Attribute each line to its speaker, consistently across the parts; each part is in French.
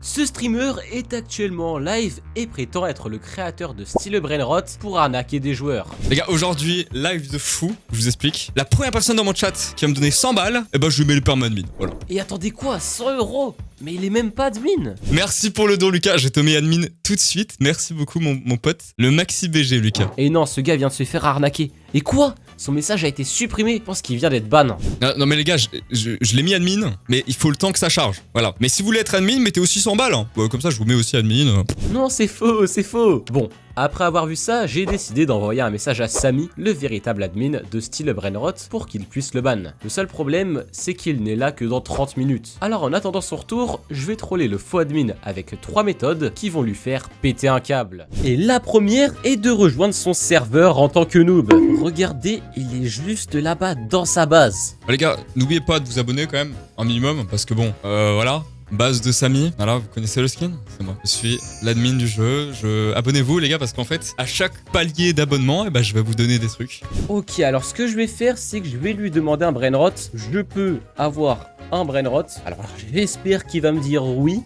Speaker 1: Ce streamer est actuellement en live et prétend être le créateur de Style Brainrot pour arnaquer des joueurs.
Speaker 2: Les gars, aujourd'hui, live de fou, je vous explique. La première personne dans mon chat qui va me donner 100 balles, eh ben je lui mets le perma admin, voilà.
Speaker 1: Et attendez quoi, 100 €? Mais il est même pas admin.
Speaker 2: Merci pour le don Lucas, je te mets admin tout de suite. Merci beaucoup mon pote. Le maxi BG Lucas.
Speaker 1: Et non, ce gars vient de se faire arnaquer. Et quoi? Son message a été supprimé, je pense qu'il vient d'être ban.
Speaker 2: Non mais les gars, je l'ai mis admin, mais il faut le temps que ça charge, voilà. Mais si vous voulez être admin, mettez aussi 100 balles, hein. Comme ça je vous mets aussi admin.
Speaker 1: Non, c'est faux, c'est faux. Bon, après avoir vu ça, j'ai décidé d'envoyer un message à Samy, le véritable admin de Style Brainrot, pour qu'il puisse le ban. Le seul problème, c'est qu'il n'est là que dans 30 minutes. Alors en attendant son retour, je vais troller le faux admin avec 3 méthodes qui vont lui faire péter un câble. Et la première est de rejoindre son serveur en tant que noob. Regardez, il est juste là-bas dans sa base.
Speaker 2: Les gars, n'oubliez pas de vous abonner quand même, un minimum, parce que bon, voilà. Base de Samy, voilà, vous connaissez le skin? C'est moi. Je suis l'admin du jeu. Abonnez-vous les gars, parce qu'en fait, à chaque palier d'abonnement, eh ben, je vais vous donner des trucs.
Speaker 1: Ok, alors ce que je vais faire, c'est que je vais lui demander un Brainrot. Je peux avoir un Brainrot. Alors j'espère qu'il va me dire oui.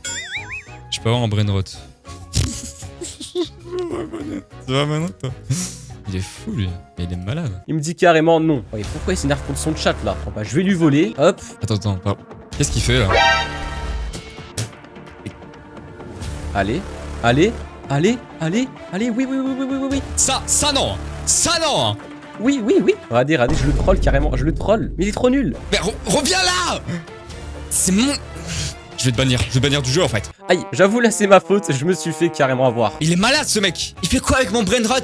Speaker 2: Je peux avoir un Brainrot. Ça va maintenant toi? Il est fou lui, mais il est malade.
Speaker 1: Il me dit carrément non. Et pourquoi il s'énerve contre son chat là? Bon, bah, je vais lui voler, hop.
Speaker 2: Attends, pardon. Qu'est-ce qu'il fait là?
Speaker 1: Allez, oui.
Speaker 2: Ça non.
Speaker 1: Oui. Regardez, je le troll carrément, je le troll. Mais il est trop nul.
Speaker 2: Mais reviens là. C'est mon... Je vais te bannir du jeu en fait.
Speaker 1: Aïe, j'avoue là c'est ma faute, je me suis fait carrément avoir.
Speaker 2: Il est malade ce mec. Il fait quoi avec mon Brainrot?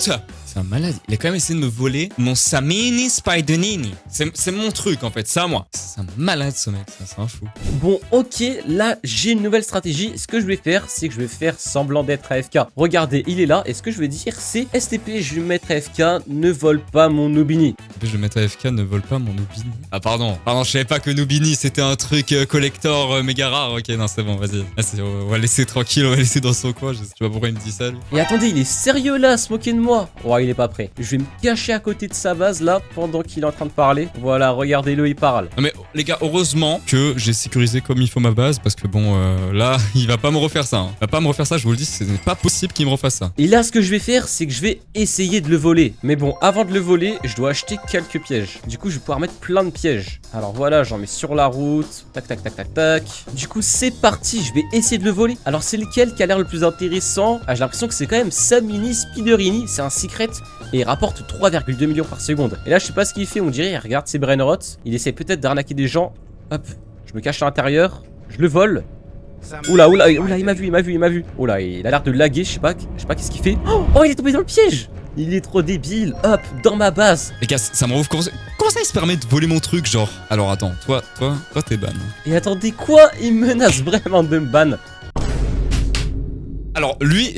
Speaker 2: C'est un malade. Il a quand même essayé de me voler mon Samini Spidenini. C'est mon truc en fait, c'est à moi. C'est un malade ce mec, c'est un fou.
Speaker 1: Bon ok, là j'ai une nouvelle stratégie. Ce que je vais faire, c'est que je vais faire semblant d'être AFK. Regardez, il est là et ce que je vais dire c'est STP, je vais mettre AFK, ne vole pas mon Nubini.
Speaker 2: Je vais mettre AFK, ne vole pas mon Nubini. Ah pardon, je savais pas que Nubini c'était un truc collector méga rare. Ok non c'est bon, vas-y. On va laisser tranquille, on va laisser dans son coin. Je sais pas pourquoi il me dit ça lui.
Speaker 1: Et attendez, il est sérieux là, à se moquer de moi. Oh, il est pas prêt. Je vais me cacher à côté de sa base là pendant qu'il est en train de parler. Voilà, regardez-le, il parle.
Speaker 2: Non mais les gars, heureusement que j'ai sécurisé comme il faut ma base parce que bon, là, il va pas me refaire ça. Il va pas me refaire ça, je vous le dis, ce n'est pas possible qu'il me refasse ça.
Speaker 1: Et là, ce que je vais faire, c'est que je vais essayer de le voler. Mais bon, avant de le voler, je dois acheter quelques pièges. Du coup, je vais pouvoir mettre plein de pièges. Alors voilà, j'en mets sur la route. Tac. Du coup, c'est parti, je vais essayer de le voler. Alors c'est lequel qui a l'air le plus intéressant? Ah, j'ai l'impression que c'est quand même Samini Spiderini. C'est un secret. Et il rapporte 3,2 millions par seconde. Et là, je sais pas ce qu'il fait, on dirait, il regarde ses Brainrots. Il essaie peut-être d'arnaquer des gens. Hop, je me cache à l'intérieur. Je le vole. Oula, il m'a vu. Oula, il a l'air de laguer, je sais pas qu'est-ce qu'il fait. Oh, il est tombé dans le piège. Il est trop débile. Hop, dans ma base.
Speaker 2: Les gars, ça me rouvre. Comment ça il se permet de voler mon truc, genre? Alors attends, toi, t'es ban.
Speaker 1: Et attendez, quoi? Il menace vraiment de me ban.
Speaker 2: Alors lui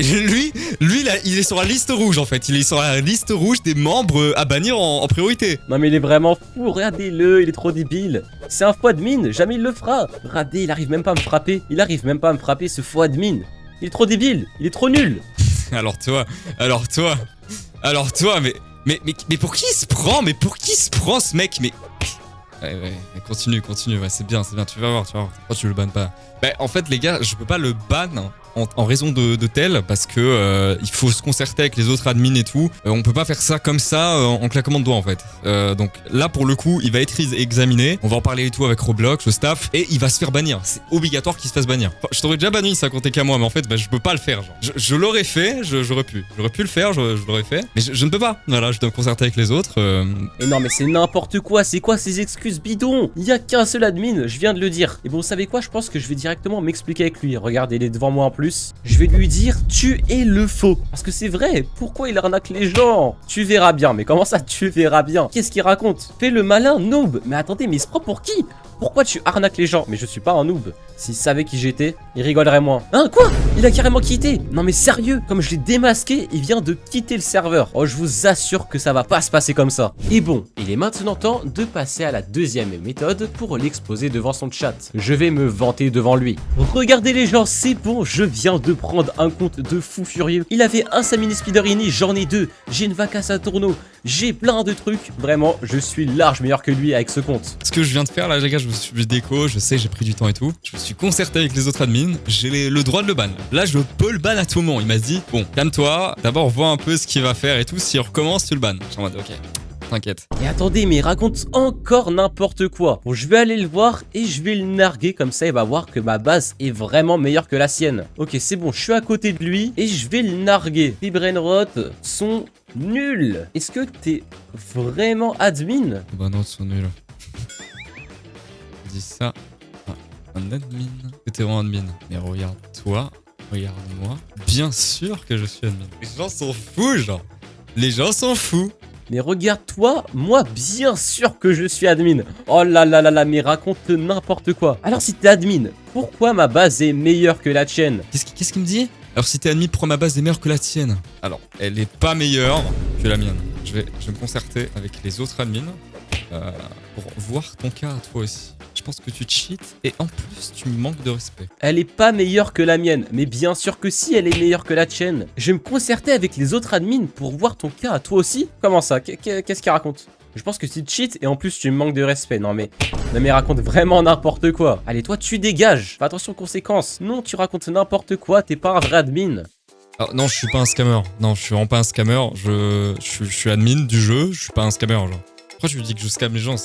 Speaker 2: là, il est sur la liste rouge en fait. Il est sur la liste rouge des membres à bannir en priorité.
Speaker 1: Non mais il est vraiment fou, regardez-le, il est trop débile. C'est un faux admin, jamais il le fera. Regardez, il arrive même pas à me frapper. Ce faux admin. Il est trop débile, il est trop nul.
Speaker 2: Alors toi, mais pour qui il se prend? Mais pour qui se prend ce mec? Mais continue, ouais, c'est bien, tu vas voir. Pourquoi tu le bannes pas? Bah en fait les gars, je peux pas le ban en raison de tel parce que il faut se concerter avec les autres admins et tout. On peut pas faire ça comme ça en claquement de doigts en fait. Donc là pour le coup, il va être examiné. On va en parler et tout avec Roblox, le staff, et il va se faire bannir. C'est obligatoire qu'il se fasse bannir. Enfin, je t'aurais déjà banni, ça comptait qu'à moi, mais en fait, bah, je peux pas le faire. Genre. Je l'aurais fait, j'aurais pu le faire, je l'aurais fait, mais je ne peux pas. Voilà, je dois me concerter avec les autres.
Speaker 1: Et non mais c'est n'importe quoi. C'est quoi ces excuses bidons? Il y a qu'un seul admin, je viens de le dire. Et bon, vous savez quoi? Je pense que je vais directement m'expliquer avec lui. Regardez, il est devant moi en plus. Je vais lui dire tu es le faux. Parce que c'est vrai, pourquoi il arnaque les gens? Tu verras bien, mais comment ça tu verras bien? Qu'est-ce qu'il raconte? Fais le malin noob. Mais attendez, mais il se prend pour qui? Pourquoi tu arnaques les gens? Mais je suis pas un noob. S'il savait qui j'étais, il rigolerait moins. Hein, quoi? Il a carrément quitté. Non mais sérieux, comme je l'ai démasqué, il vient de quitter le serveur. Oh, je vous assure que ça va pas se passer comme ça. Et bon, il est maintenant temps de passer à la deuxième méthode pour l'exposer devant son chat. Je vais me vanter devant lui. Regardez les gens, c'est bon, je viens de prendre un compte de fou furieux. Il avait un Samini Spiderini, j'en ai deux. J'ai une vacasse à tourneau. J'ai plein de trucs. Vraiment, je suis large meilleur que lui avec ce compte.
Speaker 2: Ce que je viens de faire là, les gars, je me suis déco, je sais, j'ai pris du temps et tout. Je me suis concerté avec les autres admins, j'ai le droit de le ban. Là, je peux le ban à tout moment. Il m'a dit, bon, calme-toi, d'abord vois un peu ce qu'il va faire et tout, s'il recommence, tu le ban. Je suis en mode, ok, t'inquiète.
Speaker 1: Et attendez, mais il raconte encore n'importe quoi. Bon, je vais aller le voir et je vais le narguer, comme ça il va voir que ma base est vraiment meilleure que la sienne. Ok, c'est bon, je suis à côté de lui et je vais le narguer. Les brainrot sont nuls. Est-ce que t'es vraiment admin?
Speaker 2: Bah non, ils sont nuls. Dis ça à un admin. T'es vraiment admin. Mais regarde toi, regarde-moi. Bien sûr que je suis admin. Les gens s'en foutent, genre. Les gens s'en foutent.
Speaker 1: Mais regarde-toi, moi bien sûr que je suis admin. Oh là là là là, mais raconte n'importe quoi. Alors si t'es admin, pourquoi ma base est meilleure que la tienne?
Speaker 2: Qu'est-ce qu'il me dit? Alors si t'es admin, pourquoi ma base est meilleure que la tienne? Alors, elle est pas meilleure que la mienne. Je vais me concerter avec les autres admins pour voir ton cas à toi aussi. Je pense que tu cheats et en plus tu me manques de respect.
Speaker 1: Elle est pas meilleure que la mienne, mais bien sûr que si, elle est meilleure que la tienne. Je vais me concerter avec les autres admins pour voir ton cas à toi aussi. Comment ça? Qu'est-ce qu'il raconte? Je pense que tu cheats et en plus tu me manques de respect. Non mais raconte vraiment n'importe quoi. Allez, toi tu dégages. Fais attention aux conséquences. Non, tu racontes n'importe quoi, t'es pas un vrai admin.
Speaker 2: Alors, non, je suis pas un scammer. Non, je suis vraiment pas un scammer. Je suis admin du jeu, je suis pas un scammer, genre. Pourquoi tu me dis que je scamme les gens?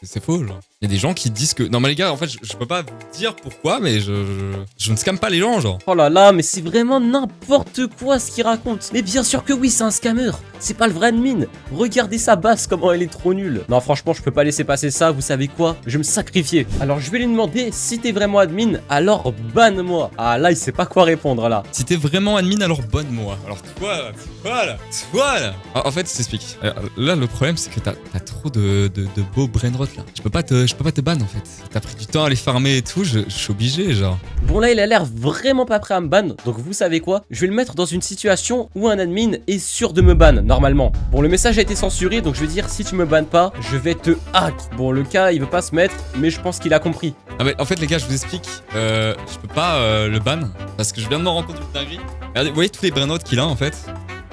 Speaker 2: C'est faux, genre. Il y a des gens qui disent que... Non mais les gars, en fait, je peux pas vous dire pourquoi, mais je ne scamme pas les gens, genre.
Speaker 1: Oh là là, mais c'est vraiment n'importe quoi ce qu'il raconte. Mais bien sûr que oui, c'est un scammer. C'est pas le vrai admin. Regardez sa base, comment elle est trop nulle. Non, franchement, je peux pas laisser passer ça. Vous savez quoi? Je vais me sacrifier. Alors, je vais lui demander si t'es vraiment admin, alors banne-moi. Ah là, il sait pas quoi répondre là.
Speaker 2: Si t'es vraiment admin, alors bonne-moi. Alors toi là. En fait, je t'explique. Là, le problème, c'est que t'as trop de beaux brainrot là. Je peux pas te ban en fait. T'as pris du temps à les farmer et tout, je suis obligé, genre.
Speaker 1: Bon là, il a l'air vraiment pas prêt à me ban. Donc vous savez quoi? Je vais le mettre dans une situation où un admin est sûr de me ban, normalement. Bon, le message a été censuré, donc je vais dire si tu me bannes pas, je vais te hack. Bon, le cas, il veut pas se mettre, mais je pense qu'il a compris.
Speaker 2: Ah mais en fait les gars, je vous explique, je peux pas le ban parce que je viens de me rendre compte d'une dinguerie. Regardez, vous voyez tous les brainrot qu'il a en fait?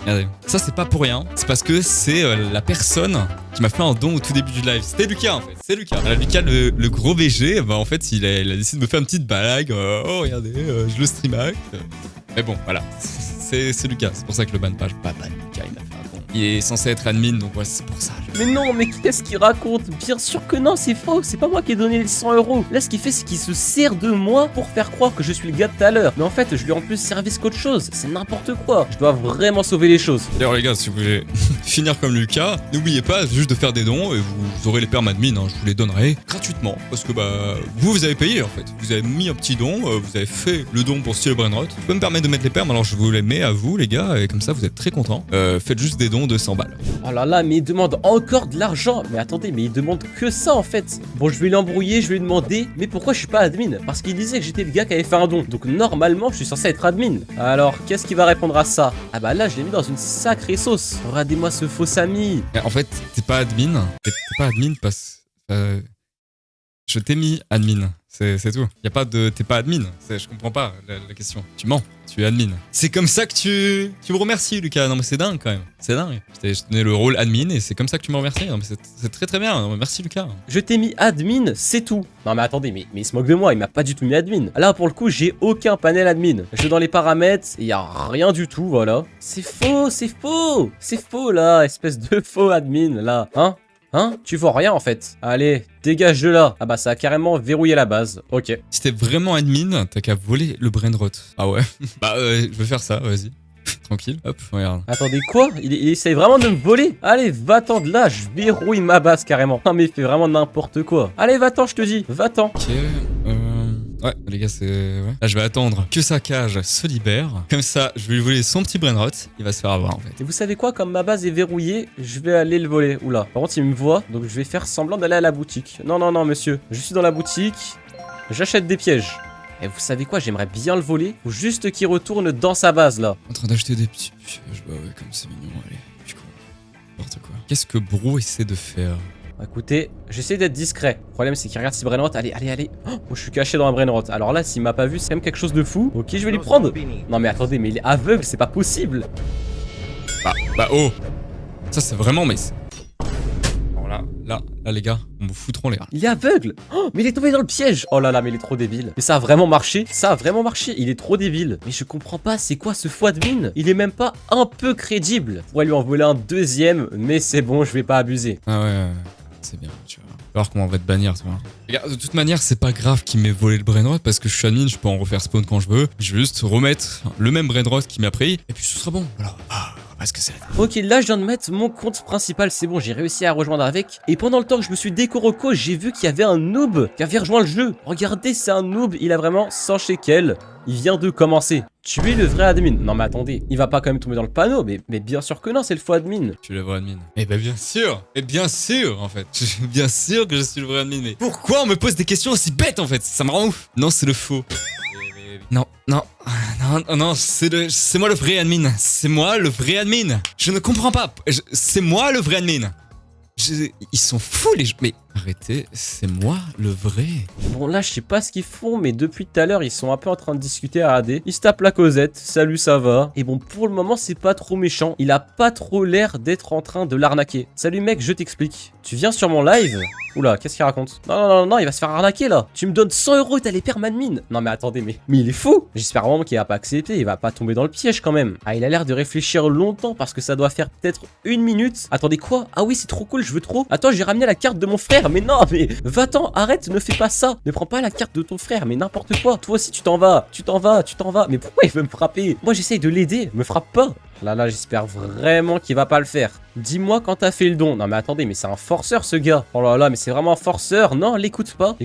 Speaker 2: Regardez, ça c'est pas pour rien, c'est parce que c'est la personne qui m'a fait un don au tout début du live. C'était Lucas en fait, c'est Lucas. Alors, Lucas le gros VG, bah en fait il a décidé de me faire une petite blague. Oh regardez, je le stream hack. Mais bon voilà, c'est Lucas, c'est pour ça que je le banne pas. Je pas ban Lucas, il m'a fait un don. Il est censé être admin donc ouais c'est pour ça.
Speaker 1: Mais non, mais qu'est-ce qu'il raconte? Bien sûr que non, c'est faux, c'est pas moi qui ai donné les 100 €. Là, ce qu'il fait, c'est qu'il se sert de moi pour faire croire que je suis le gars de tout à l'heure. Mais en fait, je lui rends plus service qu'autre chose, c'est n'importe quoi. Je dois vraiment sauver les choses.
Speaker 2: D'ailleurs les gars, si vous voulez finir comme Lucas, n'oubliez pas juste de faire des dons et vous aurez les perms admin, hein, je vous les donnerai gratuitement. Parce que bah, vous avez payé en fait. Vous avez mis un petit don, vous avez fait le don pour Steel Brainrot. Je peux me permettre de mettre les perms, alors je vous les mets à vous les gars, et comme ça vous êtes très contents. Faites juste des dons de 100 balles.
Speaker 1: Oh là là, mais il demande encore de l'argent. Mais attendez, mais il demande que ça en fait. Bon, je vais l'embrouiller, je vais lui demander, mais pourquoi je suis pas admin? Parce qu'il disait que j'étais le gars qui avait fait un don. Donc normalement, je suis censé être admin. Alors, qu'est-ce qu'il va répondre à ça? Ah bah là, je l'ai mis dans une sacrée sauce. Regardez-moi ce faux ami.
Speaker 2: En fait, t'es pas admin. T'es pas admin parce que je t'ai mis admin. C'est tout. Y a pas de... T'es pas admin. Je comprends pas la question. Tu mens. Tu es admin. C'est comme ça que tu me remercies, Lucas. Non mais c'est dingue quand même. C'est dingue. Je t'ai donné le rôle admin et c'est comme ça que tu me remercies. Non mais c'est très très bien. Non, mais merci, Lucas.
Speaker 1: Je t'ai mis admin, c'est tout. Non mais attendez, mais il se moque de moi. Il m'a pas du tout mis admin. Là, pour le coup, j'ai aucun panel admin. Je vais dans les paramètres et y a rien du tout, voilà. C'est faux, c'est faux. C'est faux, là. Espèce de faux admin, là. Hein? Tu vois rien en fait. Allez, dégage de là. Ah bah ça a carrément verrouillé la base. Ok.
Speaker 2: Si t'es vraiment admin, t'as qu'à voler le brainrot. Ah ouais. Bah je vais faire ça, vas-y. Tranquille. Hop, regarde.
Speaker 1: Attendez, quoi? Il essaye vraiment de me voler? Allez, va-t'en de là, je verrouille ma base carrément. Non mais il fait vraiment n'importe quoi. Allez, va-t'en, je te dis. Va-t'en.
Speaker 2: Ok, ouais, les gars, c'est... Ouais. Là, je vais attendre que sa cage se libère. Comme ça, je vais lui voler son petit brainrot. Il va se faire avoir, en fait.
Speaker 1: Et vous savez quoi? Comme ma base est verrouillée, je vais aller le voler. Oula. Par contre, il me voit, donc je vais faire semblant d'aller à la boutique. Non, non, non, monsieur. Je suis dans la boutique. J'achète des pièges. Et vous savez quoi? J'aimerais bien le voler. Faut juste qu'il retourne dans sa base, là.
Speaker 2: En train d'acheter des petits pièges. Bah ouais, comme c'est mignon, allez. Du coup, n'importe quoi. Qu'est-ce que Bro essaie de faire?
Speaker 1: Écoutez, j'essaie d'être discret. Le problème, c'est qu'il regarde si brainrot. Allez, allez, allez. Oh, je suis caché dans un brainrot. Alors là, s'il m'a pas vu, c'est quand même quelque chose de fou. Ok, je vais lui prendre. Non, mais attendez, mais il est aveugle, c'est pas possible.
Speaker 2: Bah, oh. Ça, c'est vraiment, mais... Bon, là, là, les gars, on me fout trop en l'air.
Speaker 1: Il est aveugle. Oh, mais il est tombé dans le piège. Oh là là, mais il est trop débile. Mais ça a vraiment marché. Ça a vraiment marché. Il est trop débile. Mais je comprends pas, c'est quoi ce fou admin? Il est même pas un peu crédible. On pourrait lui en voler un deuxième, mais c'est bon, je vais pas abuser.
Speaker 2: Ah ouais, c'est bien, tu vois. Alors comment on va te bannir, tu vois. Regarde, de toute manière, c'est pas grave qu'il m'ait volé le brainrot parce que je suis admin, je peux en refaire spawn quand je veux. Je vais juste remettre le même brainrot qu'il m'a pris et puis ce sera bon. Voilà. Parce que c'est...
Speaker 1: Ok, là je viens de mettre mon compte principal, c'est bon, j'ai réussi à rejoindre avec. Et pendant le temps que je me suis décoroco, j'ai vu qu'il y avait un noob qui avait rejoint le jeu. Regardez, c'est un noob, il a vraiment 100 shekels. Il vient de commencer. Tu es le vrai admin. Non mais attendez, il va pas quand même tomber dans le panneau, mais bien sûr que non, c'est le faux admin.
Speaker 2: Tu es le vrai admin. Eh ben bien sûr. Et bien sûr en fait. Bien sûr que je suis le vrai admin, mais pourquoi on me pose des questions aussi bêtes en fait? Ça me rend ouf. Non, c'est le faux. Non, c'est moi le vrai admin. C'est moi le vrai admin. Je ne comprends pas. C'est moi le vrai admin. Ils sont fous les gens. Mais arrêtez, c'est moi le vrai.
Speaker 1: Bon là je sais pas ce qu'ils font, mais depuis tout à l'heure ils sont un peu en train de discuter à AD. Ils se tapent la causette, salut ça va. Et bon pour le moment c'est pas trop méchant. Il a pas trop l'air d'être en train de l'arnaquer. Salut mec, je t'explique. Tu viens sur mon live? Oula, qu'est-ce qu'il raconte? Non, il va se faire arnaquer là. Tu me donnes 100 € et t'as les permadmin. Non mais attendez, mais il est fou. J'espère vraiment qu'il va pas accepter, il va pas tomber dans le piège quand même. Ah, il a l'air de réfléchir longtemps parce que ça doit faire peut-être 1 minute. Attendez quoi? Ah oui, c'est trop cool, je veux trop. Attends, j'ai ramené la carte de mon frère. Mais non, mais va-t'en, arrête, ne fais pas ça. Ne prends pas la carte de ton frère, mais n'importe quoi. Toi aussi tu t'en vas. Mais pourquoi il veut me frapper? Moi j'essaye de l'aider, me frappe pas. Là, j'espère vraiment qu'il va pas le faire. Dis-moi quand t'as fait le don. Non mais attendez, mais c'est un forceur ce gars. Oh là là, mais c'est vraiment un forceur. Non, l'écoute pas.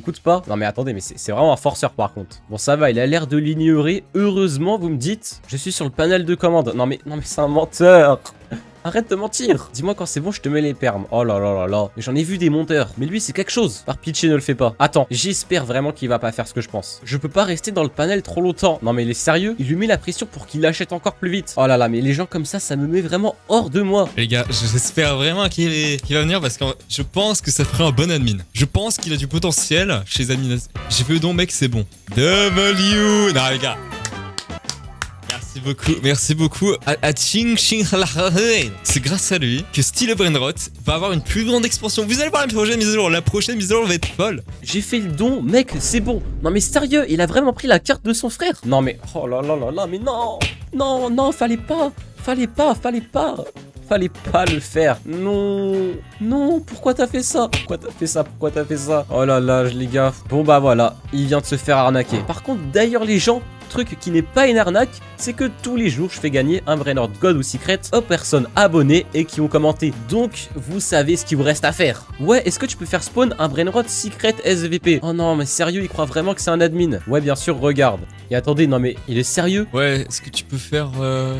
Speaker 1: Non mais attendez, mais c'est vraiment un forceur par contre. Bon ça va, il a l'air de l'ignorer. Heureusement, vous me dites, je suis sur le panel de commande. Non mais c'est un menteur. Arrête de mentir. Dis-moi quand c'est bon, je te mets les permes. Oh là là là là. J'en ai vu des monteurs. Mais lui, c'est quelque chose. Par pitié, ne le fais pas. Attends, j'espère vraiment qu'il va pas faire ce que je pense. Je peux pas rester dans le panel trop longtemps. Non mais il est sérieux? Il lui met la pression pour qu'il l'achète encore plus vite. Oh là là, mais les gens comme ça me met vraiment hors de moi.
Speaker 2: Les gars, j'espère vraiment qu'il va venir parce que je pense que ça ferait un bon admin. Je pense qu'il a du potentiel chez les admins. J'ai fait le don, mec, c'est bon. W. Non les gars. Merci beaucoup à Ching Ching. C'est grâce à lui que Style Brainrot va avoir une plus grande expansion. Vous allez voir la prochaine mise à jour. La prochaine mise à jour va être folle.
Speaker 1: J'ai fait le don, mec, c'est bon. Non mais sérieux, il a vraiment pris la carte de son frère. Non mais, oh là là là là, mais non. Non, fallait pas le faire. Non, pourquoi t'as fait ça? Oh là là, les gars. Bon bah voilà, il vient de se faire arnaquer. Par contre, d'ailleurs les gens, truc qui n'est pas une arnaque, c'est que tous les jours je fais gagner un Brainrot God ou Secret aux personnes abonnées et qui ont commenté. Donc vous savez ce qu'il vous reste à faire. Ouais, est-ce que tu peux faire spawn un Brainrot Secret SVP? Oh non mais sérieux, il croit vraiment que c'est un admin. Ouais bien sûr, regarde. Et attendez, non mais il est sérieux?
Speaker 2: Ouais, est-ce que tu peux faire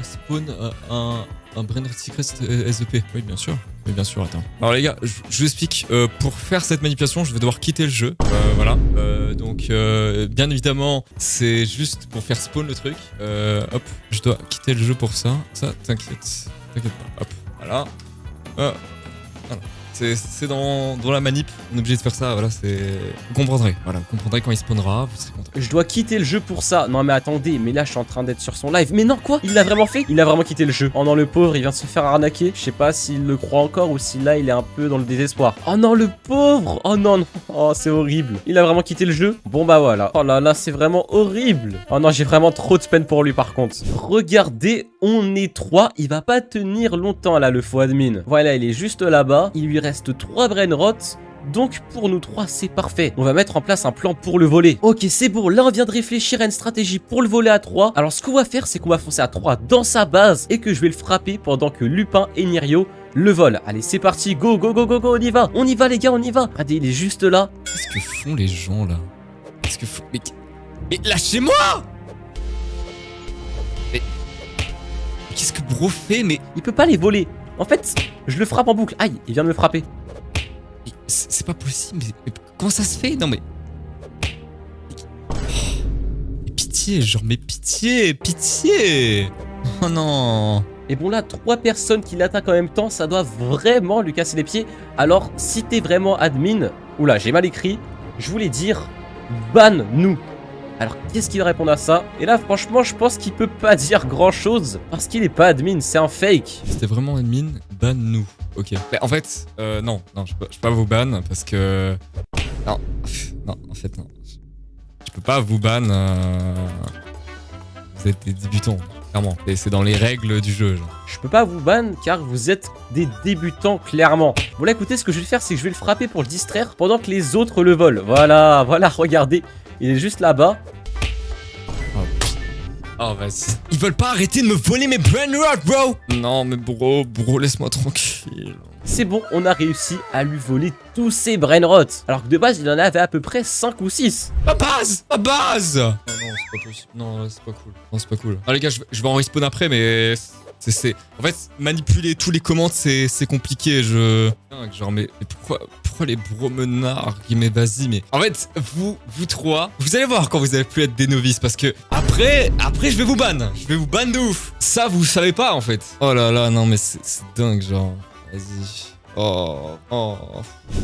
Speaker 2: spawn un Brainrot Secret SVP? Oui bien sûr. Mais bien sûr, attends. Alors les gars, je vous explique. Pour faire cette manipulation, je vais devoir quitter le jeu. Voilà. Donc, bien évidemment, c'est juste pour faire spawn le truc. Hop, je dois quitter le jeu pour ça. Ça, t'inquiète pas. Hop, voilà. Voilà. C'est dans la manip, on est obligé de faire ça, voilà, c'est... Vous comprendrez, voilà, vous comprendrez quand il spawnera, vous serez content.
Speaker 1: Je dois quitter le jeu pour ça. Non mais attendez, mais là je suis en train d'être sur son live. Mais non, quoi? Il l'a vraiment fait? Il a vraiment quitté le jeu. Oh non, le pauvre, il vient de se faire arnaquer. Je sais pas s'il le croit encore ou si là il est un peu dans le désespoir. Oh non, le pauvre! Oh non, non. Oh, c'est horrible. Il a vraiment quitté le jeu? Bon bah voilà. Oh là là, c'est vraiment horrible. Oh non, j'ai vraiment trop de peine pour lui par contre. Regardez, on est 3. Il va pas tenir longtemps là, le faux admin. Voilà, il est juste là-bas. Il lui reste 3 Brainrot. Donc pour nous 3 c'est parfait. On va mettre en place un plan pour le voler. Ok, c'est bon, là on vient de réfléchir à une stratégie pour le voler à 3. Alors ce qu'on va faire, c'est qu'on va foncer à 3 dans sa base et que je vais le frapper pendant que Lupin et Nirio le volent. Allez, c'est parti, go, on y va les gars, on y va. Regardez, il est juste là.
Speaker 2: Qu'est-ce que font les gens là? Qu'est-ce que font... Mais lâchez-moi! Mais qu'est-ce que Bro fait? Mais
Speaker 1: il peut pas les voler. En fait, je le frappe en boucle. Aïe, il vient de me frapper.
Speaker 2: C'est pas possible, mais comment ça se fait? Non mais... Mais pitié, genre, mais pitié. Oh non.
Speaker 1: Et bon là, 3 personnes qui l'attaquent en même temps, ça doit vraiment lui casser les pieds. Alors, si t'es vraiment admin... Oula, j'ai mal écrit. Je voulais dire, banne-nous. Alors, qu'est-ce qu'il va répondre à ça? Et là, franchement, je pense qu'il peut pas dire grand-chose. Parce qu'il est pas admin, c'est un fake.
Speaker 2: C'était vraiment admin, banne-nous. ok. Mais en fait, non, je peux pas vous ban parce que... Non, en fait, non. Je peux pas vous ban, vous êtes des débutants, clairement. Et c'est dans les règles du jeu, genre.
Speaker 1: Je peux pas vous ban car vous êtes des débutants, clairement. Bon là, écoutez, ce que je vais faire, c'est que je vais le frapper pour le distraire pendant que les autres le volent. Voilà, regardez. Il est juste là-bas.
Speaker 2: Oh, vas-y. Ils veulent pas arrêter de me voler mes brain rot, bro. Non, mais bro, laisse-moi tranquille.
Speaker 1: C'est bon, on a réussi à lui voler tous ses brain rots. Alors que de base, il en avait à peu près 5 ou 6.
Speaker 2: Ma base. Oh non, c'est pas possible. Non, là, c'est pas cool. Non, c'est pas cool. Ah, les gars, je vais en respawn après, mais... En fait, manipuler tous les commandes, c'est compliqué. Genre, mais pourquoi les bromenards? Mais vas-y, mais... En fait, vous trois, vous allez voir quand vous allez plus être des novices, parce que après, je vais vous ban. Je vais vous ban de ouf. Ça, vous savez pas, en fait. Oh là là, non, mais c'est dingue, genre... Vas-y. Oh.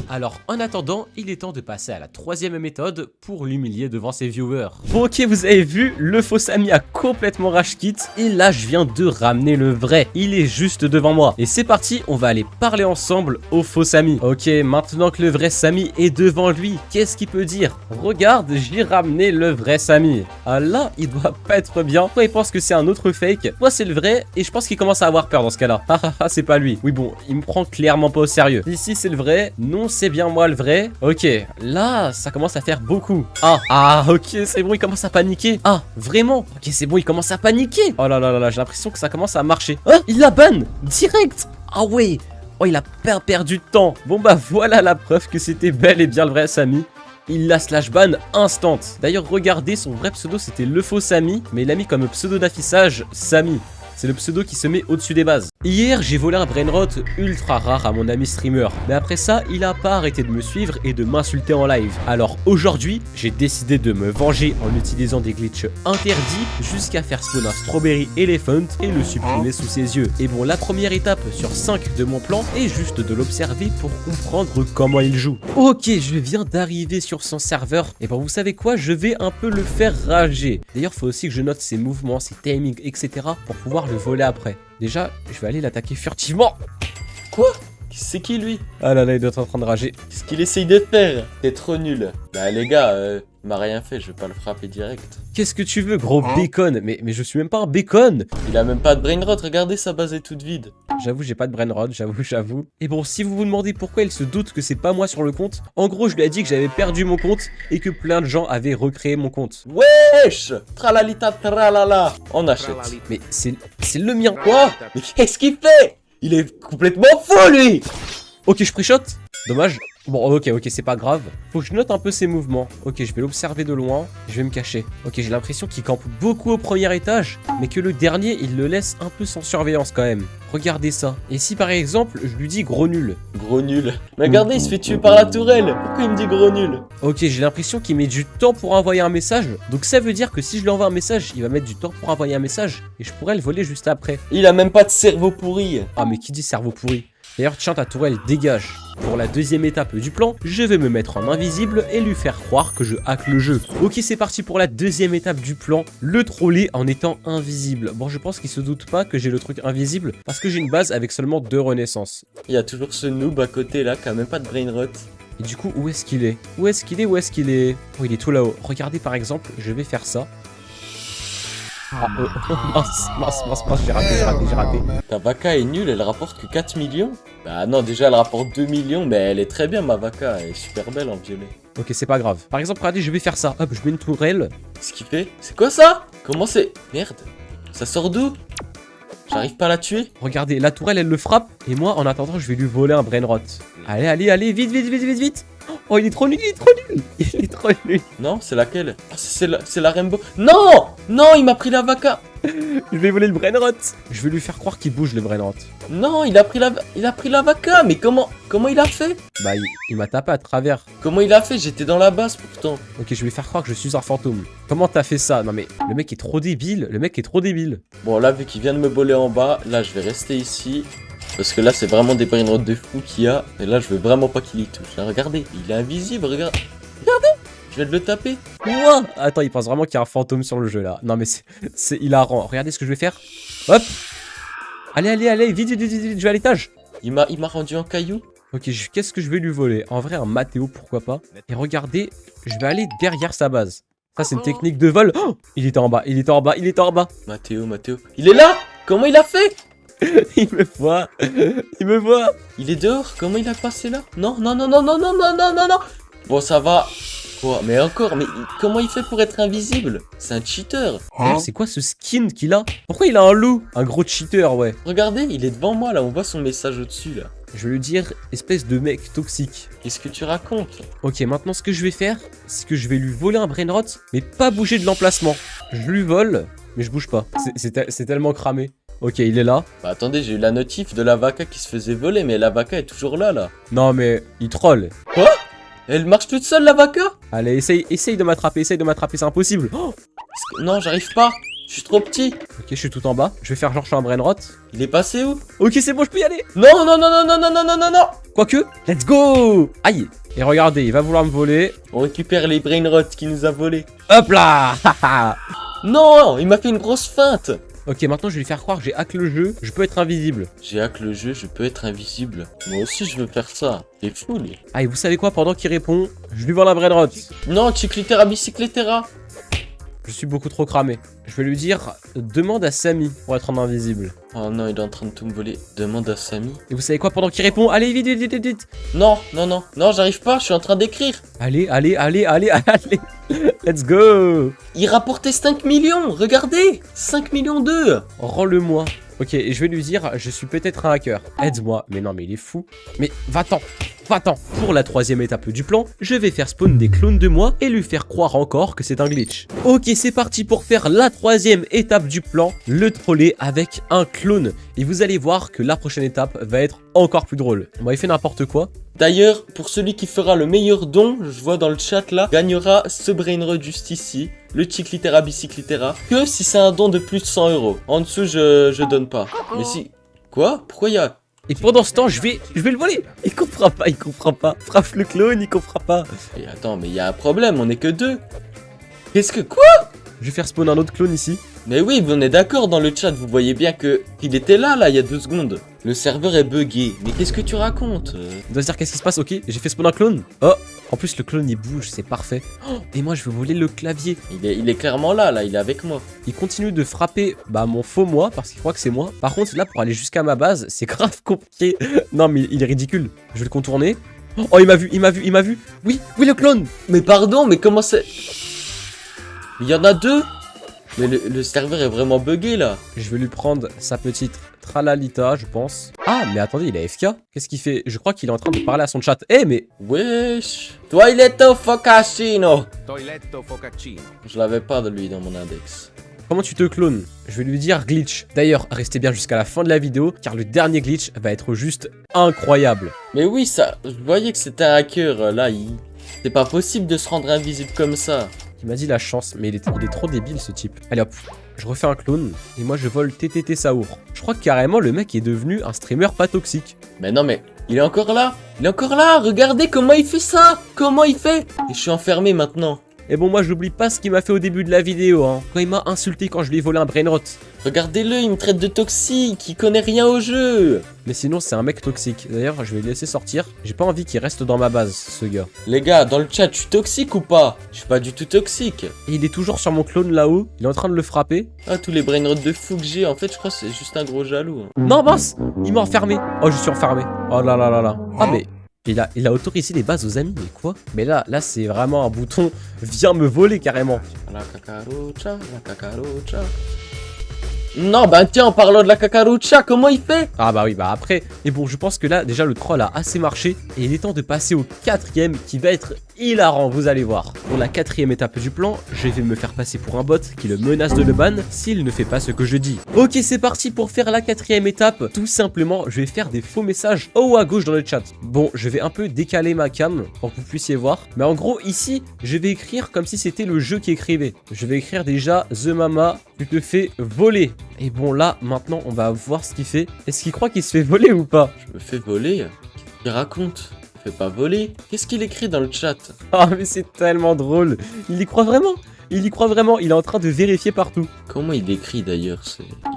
Speaker 1: Alors, en attendant, il est temps de passer à la troisième méthode pour l'humilier devant ses viewers. Bon, ok, vous avez vu, le faux Samy a complètement rage quit. Et là, je viens de ramener le vrai. Il est juste devant moi. Et c'est parti, on va aller parler ensemble au faux Samy. Ok, maintenant que le vrai Samy est devant lui, qu'est-ce qu'il peut dire? Regarde, j'ai ramené le vrai Samy. Ah là, il doit pas être bien. Toi, il pense que c'est un autre fake. Toi, c'est le vrai. Et je pense qu'il commence à avoir peur dans ce cas-là. Ah, c'est pas lui. Oui, bon, il me prend clairement pas au sérieux. Ici, c'est le vrai. Non, c'est bien moi le vrai. Ok, là, ça commence à faire beaucoup. Ok, c'est bon, il commence à paniquer. Ah, vraiment? Ok, c'est bon, il commence à paniquer. Oh là là là, j'ai l'impression que ça commence à marcher. Ah, il la banne direct. Ah ouais. Oh, il a pas perdu de temps. Bon bah voilà la preuve que c'était bel et bien le vrai Samy. Il la slash ban instant. D'ailleurs, regardez, son vrai pseudo c'était le faux Samy, mais il a mis comme pseudo d'affichage Samy. C'est le pseudo qui se met au-dessus des bases. Hier, j'ai volé un brainrot ultra rare à mon ami streamer. Mais après ça, il a pas arrêté de me suivre et de m'insulter en live. Alors aujourd'hui, j'ai décidé de me venger en utilisant des glitches interdits jusqu'à faire spawn un Strawberry Elephant et le supprimer sous ses yeux. Et bon, la première étape sur 5 de mon plan est juste de l'observer pour comprendre comment il joue. Ok, je viens d'arriver sur son serveur. Et bon, vous savez quoi? Je vais un peu le faire rager. D'ailleurs, faut aussi que je note ses mouvements, ses timings, etc. pour pouvoir le voler après. Déjà, je vais aller l'attaquer furtivement.
Speaker 3: Quoi? C'est qui lui?
Speaker 1: Ah là là, il doit être en train de rager.
Speaker 3: Qu'est-ce qu'il essaye de faire? T'es trop nul. Bah les gars, il m'a rien fait, je vais pas le frapper direct.
Speaker 1: Qu'est-ce que tu veux, gros bacon? Mais je suis même pas un bacon.
Speaker 3: Il a même pas de brainrot, regardez, sa base est toute vide.
Speaker 1: J'avoue, j'ai pas de brainrot, j'avoue. Et bon, si vous vous demandez pourquoi il se doute que c'est pas moi sur le compte, en gros, je lui ai dit que j'avais perdu mon compte et que plein de gens avaient recréé mon compte.
Speaker 3: Wesh! Tralalita tralala. On achète.
Speaker 1: Mais c'est le mien.
Speaker 3: Quoi? Mais qu'est-ce qu'il fait? Il est complètement fou, lui!
Speaker 1: Ok, je pré-shot. Dommage. Bon, ok, c'est pas grave. Faut que je note un peu ses mouvements. Ok, je vais l'observer de loin. Je vais me cacher. Ok, j'ai l'impression qu'il campe beaucoup au premier étage, mais que le dernier, il le laisse un peu sans surveillance quand même. Regardez ça. Et si par exemple, je lui dis gros nul?
Speaker 3: Gros nul. Mais regardez, il se fait tuer par la tourelle. Pourquoi il me dit gros nul?
Speaker 1: Ok, j'ai l'impression qu'il met du temps pour envoyer un message. Donc ça veut dire que si je lui envoie un message, il va mettre du temps pour envoyer un message. Et je pourrais le voler juste après.
Speaker 3: Il a même pas de cerveau pourri.
Speaker 1: Ah, mais qui dit cerveau pourri? D'ailleurs, tiens, ta tourelle dégage. Pour la deuxième étape du plan, je vais me mettre en invisible et lui faire croire que je hack le jeu. Ok, c'est parti pour la deuxième étape du plan, le troller en étant invisible. Bon, je pense qu'il se doute pas que j'ai le truc invisible parce que j'ai une base avec seulement 2 renaissances.
Speaker 3: Il y a toujours ce noob à côté là qui a même pas de brainrot.
Speaker 1: Et du coup, où est-ce qu'il est? Où est-ce qu'il est? Oh, il est tout là-haut. Regardez par exemple, je vais faire ça. Mince, j'ai raté.
Speaker 3: Ta vaca est nulle, elle rapporte que 4 millions? Bah non, déjà elle rapporte 2 millions, mais elle est très bien ma vaca, elle est super belle en violet.
Speaker 1: Ok, c'est pas grave. Par exemple, regardez, je vais faire ça. Hop, je mets une tourelle.
Speaker 3: Qu'est-ce qu'il fait? C'est quoi ça? Comment c'est? Merde, ça sort d'où? J'arrive pas à la tuer?
Speaker 1: Regardez, la tourelle, elle le frappe. Et moi, en attendant, je vais lui voler un brainrot. Allez, vite. Oh, il est trop nul. Il est trop nul.
Speaker 3: Non, c'est laquelle? Oh, c'est la Rainbow. Non, il m'a pris la vaca.
Speaker 1: Je vais voler le brainrot. Je vais lui faire croire qu'il bouge le brainrot.
Speaker 3: Non, il a pris la vaca. Mais comment il a fait?
Speaker 1: Bah, il m'a tapé à travers.
Speaker 3: Comment il a fait? J'étais dans la base pourtant.
Speaker 1: Ok, je vais faire croire que je suis un fantôme. Comment t'as fait ça? Non mais, le mec est trop débile.
Speaker 3: Bon, là, vu qu'il vient de me voler en bas, là, je vais rester ici. Parce que là, c'est vraiment des brainrots de fou qu'il y a. Et là, je veux vraiment pas qu'il y touche. Là, regardez, il est invisible, regardez. Je viens de le taper.
Speaker 1: Quoi? Attends, il pense vraiment qu'il y a un fantôme sur le jeu, là. Non, mais c'est hilarant. Regardez ce que je vais faire. Hop. Allez, vite, je vais à l'étage.
Speaker 3: Il m'a rendu en caillou.
Speaker 1: Ok, qu'est-ce que je vais lui voler? En vrai, un Mathéo, pourquoi pas? Et regardez, je vais aller derrière sa base. Ça, c'est une technique de vol. Oh, il était en bas, il était en bas, il était en bas.
Speaker 3: Mathéo. Il est là. Comment il a fait?
Speaker 1: Il me voit. Il me voit.
Speaker 3: Il est dehors. Comment il a passé là? Non. Bon, ça va. Oh, mais encore, comment il fait pour être invisible? C'est un cheater.
Speaker 1: D'ailleurs, c'est quoi ce skin qu'il a? Pourquoi il a un loup? Un gros cheater, ouais.
Speaker 3: Regardez, il est devant moi là. On voit son message au-dessus là.
Speaker 1: Je vais lui dire, espèce de mec toxique.
Speaker 3: Qu'est-ce que tu racontes?
Speaker 1: Ok, maintenant ce que je vais faire, c'est que je vais lui voler un brainrot, mais pas bouger de l'emplacement. Je lui vole, mais je bouge pas. C'est tellement cramé. Ok, il est là.
Speaker 3: Bah attendez, j'ai eu la notif de la vaca qui se faisait voler, mais la vaca est toujours là.
Speaker 1: Non mais, il troll.
Speaker 3: Quoi? Elle marche toute seule la vaca?
Speaker 1: Allez, essaye de m'attraper, c'est impossible. Oh,
Speaker 3: Non, j'arrive pas. Je suis trop petit.
Speaker 1: ok, je suis tout en bas. Je vais faire genre je suis un brainrot.
Speaker 3: Il est passé où?
Speaker 1: Ok, c'est bon, je peux y aller.
Speaker 3: Non.
Speaker 1: Quoique, let's go. Aïe. Et regardez, il va vouloir me voler.
Speaker 3: On récupère les brainrots qu'il nous a volés.
Speaker 1: Hop là.
Speaker 3: Non, il m'a fait une grosse feinte.
Speaker 1: Ok, maintenant je vais lui faire croire que j'ai hack le jeu, je peux être invisible.
Speaker 3: J'ai hack le jeu, je peux être invisible. Moi aussi je veux faire ça. T'es fou lui.
Speaker 1: Ah, et vous savez quoi, pendant qu'il répond, je lui vole un brainrot.
Speaker 3: Non, Chiclitera, bicycletera.
Speaker 1: Je suis beaucoup trop cramé. Je vais lui dire, demande à Samy pour être en invisible.
Speaker 3: Oh non, il est en train de tout me voler. Demande à Samy.
Speaker 1: Et vous savez quoi, pendant qu'il répond, allez, vite.
Speaker 3: Non, j'arrive pas, je suis en train d'écrire.
Speaker 1: Allez. Let's go.
Speaker 3: Il rapportait 5 millions, regardez. 5 millions 2.
Speaker 1: Rends-le-moi. Ok, et je vais lui dire, je suis peut-être un hacker. Aide-moi. Mais non, mais il est fou. Mais va-t'en. Pour la 3e étape du plan, je vais faire spawn des clones de moi et lui faire croire encore que c'est un glitch. Ok, c'est parti pour faire la 3e étape du plan, le troller avec un clone. Et vous allez voir que la prochaine étape va être encore plus drôle. Bon, il fait n'importe quoi.
Speaker 3: D'ailleurs, pour celui qui fera le meilleur don, je vois dans le chat là, gagnera ce brainrod juste ici, le Chiclitera bicycletera, que si c'est un don de plus de 100 €. En dessous, je donne pas. Mais si... Quoi? Pourquoi il y a...
Speaker 1: Et pendant ce temps, je vais le voler. Il comprend pas. Frappe le clone, il comprend pas.
Speaker 3: Et attends, mais il y a un problème, on est que 2. Qu'est-ce que... Quoi?
Speaker 1: Je vais faire spawn un autre clone ici.
Speaker 3: Mais oui, on est d'accord dans le chat, vous voyez bien qu'il était là, il y a 2 secondes. Le serveur est buggé. Mais qu'est-ce que tu racontes?
Speaker 1: Il doit se dire qu'est-ce qui se passe, ok. J'ai fait spawn un clone. Oh, en plus le clone il bouge, c'est parfait. Oh, et moi je vais voler le clavier.
Speaker 3: Il est clairement là, il est avec moi.
Speaker 1: Il continue de frapper mon faux moi, parce qu'il croit que c'est moi. Par contre là, pour aller jusqu'à ma base, c'est grave compliqué. Non mais il est ridicule. Je vais le contourner. Oh, il m'a vu. Oui, le clone.
Speaker 3: Mais pardon, mais comment c'est... Il y en a 2. Mais le serveur est vraiment buggé là.
Speaker 1: Je vais lui prendre sa petite tralalita, je pense. Ah, mais attendez, il est AFK. Qu'est-ce qu'il fait? Je crois qu'il est en train de parler à son chat. Eh, mais...
Speaker 3: Wesh. Toiletto Focaccino. Je l'avais pas de lui dans mon index.
Speaker 1: Comment tu te clones? Je vais lui dire glitch. D'ailleurs, restez bien jusqu'à la fin de la vidéo, car le dernier glitch va être juste incroyable.
Speaker 3: Mais oui, ça... Je voyais que c'était un hacker, là, c'est pas possible de se rendre invisible comme ça.
Speaker 1: Il m'a dit la chance, mais il est trop débile ce type. Allez hop, je refais un clone, et moi je vole TTT Saour. Je crois que carrément le mec est devenu un streamer pas toxique.
Speaker 3: Mais non mais, il est encore là. Regardez comment il fait ça. Comment il fait? Et je suis enfermé maintenant.
Speaker 1: Et bon, moi j'oublie pas ce qu'il m'a fait au début de la vidéo, hein. Quand il m'a insulté quand je lui ai volé un brainrot.
Speaker 3: Regardez-le, il me traite de toxique, il connaît rien au jeu.
Speaker 1: Mais sinon c'est un mec toxique. D'ailleurs, je vais le laisser sortir. J'ai pas envie qu'il reste dans ma base, ce gars.
Speaker 3: Les gars, dans le chat, je suis toxique ou pas? Je suis pas du tout toxique.
Speaker 1: Et il est toujours sur mon clone là-haut. Il est en train de le frapper.
Speaker 3: Ah, tous les brainrots de fou que j'ai, en fait, je crois que c'est juste un gros jaloux. Hein.
Speaker 1: Non, mince, il m'a enfermé. Oh, je suis enfermé. Oh là là là là. Ah, mais... Il a autorisé les bases aux amis, mais quoi? Mais là c'est vraiment un bouton, viens me voler carrément.
Speaker 3: La cacarucha. Non, bah tiens, en parlant de la cacarucha, comment il fait?
Speaker 1: Ah bah oui, bah après. Et bon, je pense que là, déjà, le troll a assez marché. Et il est temps de passer au 4e qui va être hilarant, vous allez voir. Pour la 4e étape du plan, je vais me faire passer pour un bot qui le menace de le ban s'il ne fait pas ce que je dis. Ok, c'est parti pour faire la 4e étape. Tout simplement, je vais faire des faux messages en haut à gauche dans le chat. Bon, je vais un peu décaler ma cam pour que vous puissiez voir. Mais en gros, ici, je vais écrire comme si c'était le jeu qui écrivait. Je vais écrire déjà The Mama, tu te fais voler. Et bon là, maintenant, on va voir ce qu'il fait. Est-ce qu'il croit qu'il se fait voler ou pas?
Speaker 3: Je me fais voler? Qu'est-ce qu'il raconte? Je me fais pas voler. Qu'est-ce qu'il écrit dans le chat?
Speaker 1: Ah mais c'est tellement drôle. Il y croit vraiment. Il est en train de vérifier partout.
Speaker 3: Comment il écrit d'ailleurs?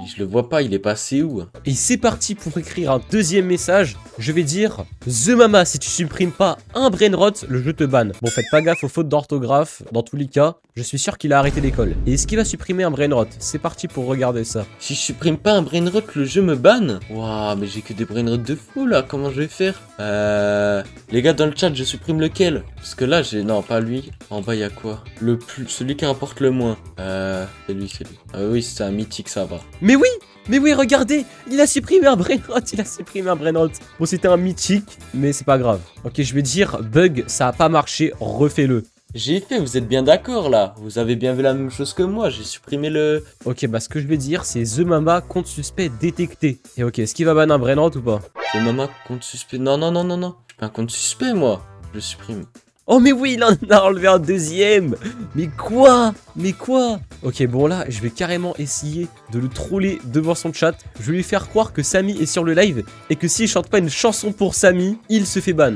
Speaker 3: Je le vois pas, il est passé où?
Speaker 1: Et c'est parti pour écrire un deuxième message. Je vais dire The Mama, si tu supprimes pas un brainrot, le jeu te banne. Bon, faites pas gaffe aux fautes d'orthographe. Dans tous les cas, je suis sûr qu'il a arrêté l'école. Et est-ce qu'il va supprimer un brainrot? C'est parti pour regarder ça.
Speaker 3: Si je supprime pas un brainrot, le jeu me banne? Waouh, mais j'ai que des brainrots de fou là, comment je vais faire? Les gars dans le chat, je supprime lequel? Parce que là, j'ai... Non, pas lui. En bas, il y a quoi? Celui qui rapporte le moins. C'est lui, c'est lui. Ah oui, c'est un mythique, ça va.
Speaker 1: Mais oui, regardez, il a supprimé un brainrot, Bon, c'était un mythique, mais c'est pas grave. Ok, je vais dire bug, ça a pas marché, refais-le.
Speaker 3: J'ai fait, vous êtes bien d'accord là? Vous avez bien vu la même chose que moi, j'ai supprimé le...
Speaker 1: Ok, bah ce que je vais dire, c'est The Mama, compte suspect détecté. Et ok, est-ce qu'il va ban un brainrot ou pas?
Speaker 3: Le Mama, compte suspect... Non. Je suis pas un compte suspect, moi. Je le supprime.
Speaker 1: Oh mais oui, il en a enlevé un deuxième. Mais quoi? Ok, bon là, je vais carrément essayer de le troller devant son chat. Je vais lui faire croire que Samy est sur le live et que s'il chante pas une chanson pour Samy, il se fait ban.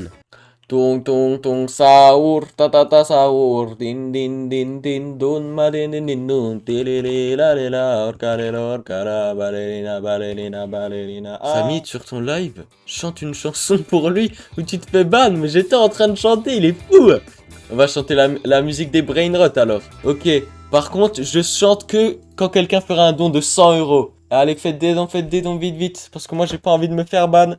Speaker 3: Tong tong tong saour ta ta ta saour din din din din don ma din din din don telele la le la orkara balerina. Samy, sur ton live, chante une chanson pour lui où tu te fais ban, mais j'étais en train de chanter, il est fou. On va chanter la musique des brainrot alors. Ok, par contre, je chante que quand quelqu'un fera un don de 100 €. Allez, faites des dons vite, parce que moi j'ai pas envie de me faire ban.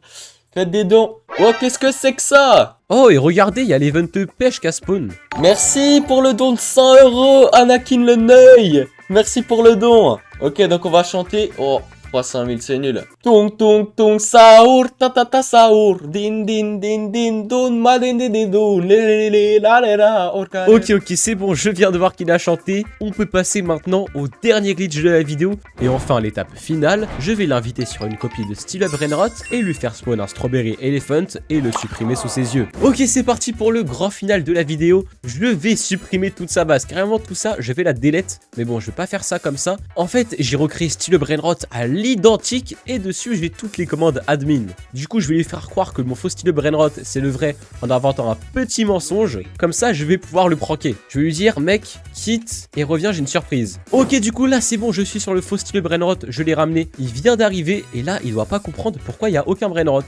Speaker 3: Faites des dons. Oh, qu'est-ce que c'est que ça?
Speaker 1: Oh, et regardez, il y a l'event pêche qui a spawn.
Speaker 3: Merci pour le don de 100 €, Anakin le Neuil. Merci pour le don. Ok, donc on va chanter. Oh, 300 000, c'est nul. Tong tong tong saour, ta ta ta saour, din din din din, don ma din din din don, le la le la, orca.
Speaker 1: Ok, c'est bon, je viens de voir qu'il a chanté. On peut passer maintenant au dernier glitch de la vidéo. Et enfin, l'étape finale, je vais l'inviter sur une copie de Steel Up Brainrot et lui faire spawn un Strawberry Elephant et le supprimer sous ses yeux. Ok, c'est parti pour le grand final de la vidéo. Je vais supprimer toute sa base. Carrément tout ça, je vais la delete. Mais bon, je vais pas faire ça comme ça. En fait, j'ai recréé Steel Up Brainrot à l'identique et dessus j'ai toutes les commandes admin. Du coup je vais lui faire croire que mon faux style brainrot c'est le vrai en inventant un petit mensonge, comme ça je vais pouvoir le pranker. Je vais lui dire mec quitte et reviens, j'ai une surprise. Ok, du coup là c'est bon, je suis sur le faux style brainrot, je l'ai ramené, il vient d'arriver et là il doit pas comprendre pourquoi il y a aucun brainrot.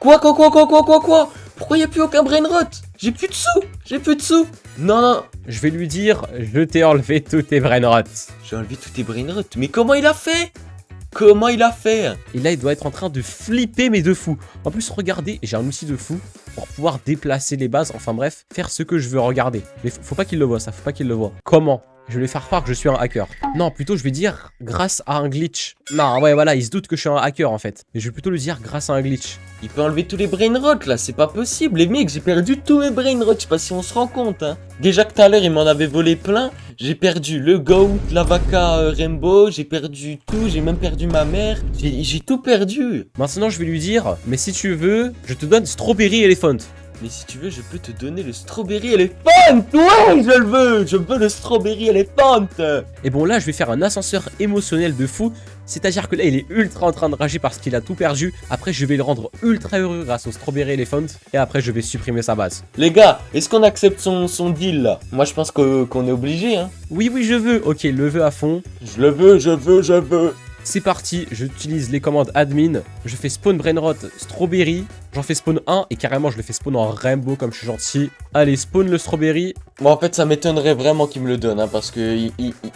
Speaker 3: Quoi? Pourquoi y a plus aucun brainrot? J'ai plus de sous. Non.
Speaker 1: Je vais lui dire je t'ai enlevé tous tes brainrots.
Speaker 3: J'ai enlevé tous tes brainrots, mais comment il a fait? Et
Speaker 1: là il doit être en train de flipper mais de fou. En plus regardez, j'ai un outil de fou pour pouvoir déplacer les bases, enfin bref, faire ce que je veux regarder. Mais faut pas qu'il le voit ça, faut pas qu'il le voit. Comment? Je vais lui faire croire que je suis un hacker. Non, plutôt je vais dire grâce à un glitch. Non, ouais, voilà, il se doute que je suis un hacker en fait. Mais je vais plutôt lui dire grâce à un glitch.
Speaker 3: Il peut enlever tous les brainrots là, c'est pas possible. Les mecs, j'ai perdu tous mes brainrots, je sais pas si on se rend compte. Hein. Déjà que tout à l'heure, il m'en avait volé plein. J'ai perdu le Goat, la Vaca Rainbow, j'ai perdu tout, j'ai même perdu ma mère. J'ai tout perdu.
Speaker 1: Maintenant, je vais lui dire, mais si tu veux, je te donne Strawberry Elephant.
Speaker 3: Mais si tu veux, je peux te donner le Strawberry Elephant. Ouais, je veux le Strawberry Elephant.
Speaker 1: Et bon là, je vais faire un ascenseur émotionnel de fou. C'est-à-dire que là, il est ultra en train de rager parce qu'il a tout perdu. Après, je vais le rendre ultra heureux grâce au Strawberry Elephant. Et après, je vais supprimer sa base.
Speaker 3: Les gars, est-ce qu'on accepte son deal là? Moi, je pense qu'on est obligé, hein.
Speaker 1: Oui, je veux. Ok, il le veut à fond.
Speaker 3: Je le veux.
Speaker 1: C'est parti, j'utilise les commandes admin, je fais spawn brainrot strawberry, j'en fais spawn 1 et carrément je le fais spawn en rainbow comme je suis gentil. Allez, spawn le strawberry.
Speaker 3: Bon, en fait ça m'étonnerait vraiment qu'il me le donne, hein, parce que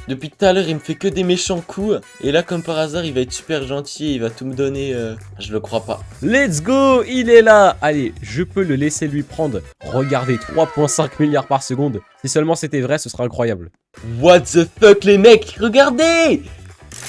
Speaker 3: depuis tout à l'heure il me fait que des méchants coups. Et là comme par hasard il va être super gentil, il va tout me donner, je le crois pas.
Speaker 1: Let's go, il est là. Allez, je peux le laisser lui prendre, regardez, 3,5 milliards par seconde. Si seulement c'était vrai, ce serait incroyable.
Speaker 3: What the fuck les mecs, regardez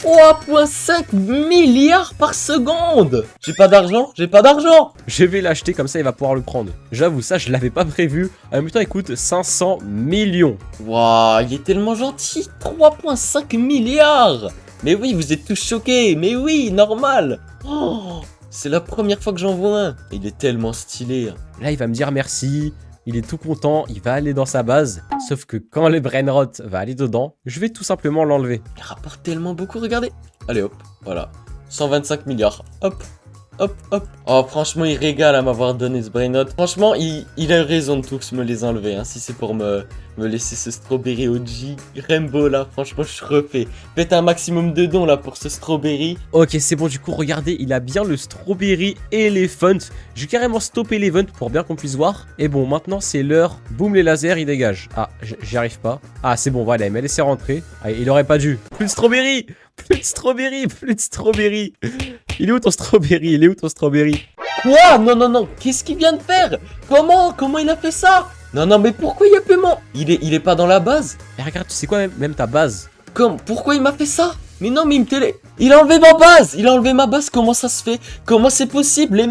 Speaker 3: 3,5 milliards par seconde. J'ai pas d'argent.
Speaker 1: Je vais l'acheter, comme ça il va pouvoir le prendre. J'avoue, ça je l'avais pas prévu. En même temps, il coûte 500 millions.
Speaker 3: Waouh, il est tellement gentil. 3,5 milliards. Mais oui, vous êtes tous choqués. Mais oui, normal. Oh, c'est la première fois que j'en vois un. Il est tellement stylé.
Speaker 1: Là, il va me dire merci. Il est tout content, il va aller dans sa base. Sauf que quand le brainrot va aller dedans, je vais tout simplement l'enlever.
Speaker 3: Il rapporte tellement beaucoup, regardez. Allez hop, voilà. 125 milliards, hop. hop, hop. Oh, franchement, il régale à m'avoir donné ce brain rot. Franchement, il a eu raison de tous me les enlever, hein. Si c'est pour me laisser ce strawberry OG Rainbow là, franchement, je suis refait. Faites un maximum de dons là pour ce strawberry.
Speaker 1: Ok, c'est bon, du coup, regardez, il a bien le Strawberry Elephant. J'ai carrément stoppé l'event pour bien qu'on puisse voir. Et bon, maintenant, c'est l'heure. Boum, les lasers, il dégage. Ah, j'y arrive pas. Ah, c'est bon, voilà, il m'a laissé rentrer. Ah, il aurait pas dû. Plus de strawberry. Plus de strawberry, plus de strawberry. Il est où ton strawberry? Il est où ton strawberry?
Speaker 3: Quoi? Non, non, non, qu'est-ce qu'il vient de faire? Comment il a fait ça? Non, non, mais pourquoi il y a paiement? Il est pas dans la base?
Speaker 1: Mais regarde, tu sais quoi, même ta base.
Speaker 3: Pourquoi il m'a fait ça? Mais non, mais il a enlevé ma base! Il a enlevé ma base, comment ça se fait? Comment c'est possible, les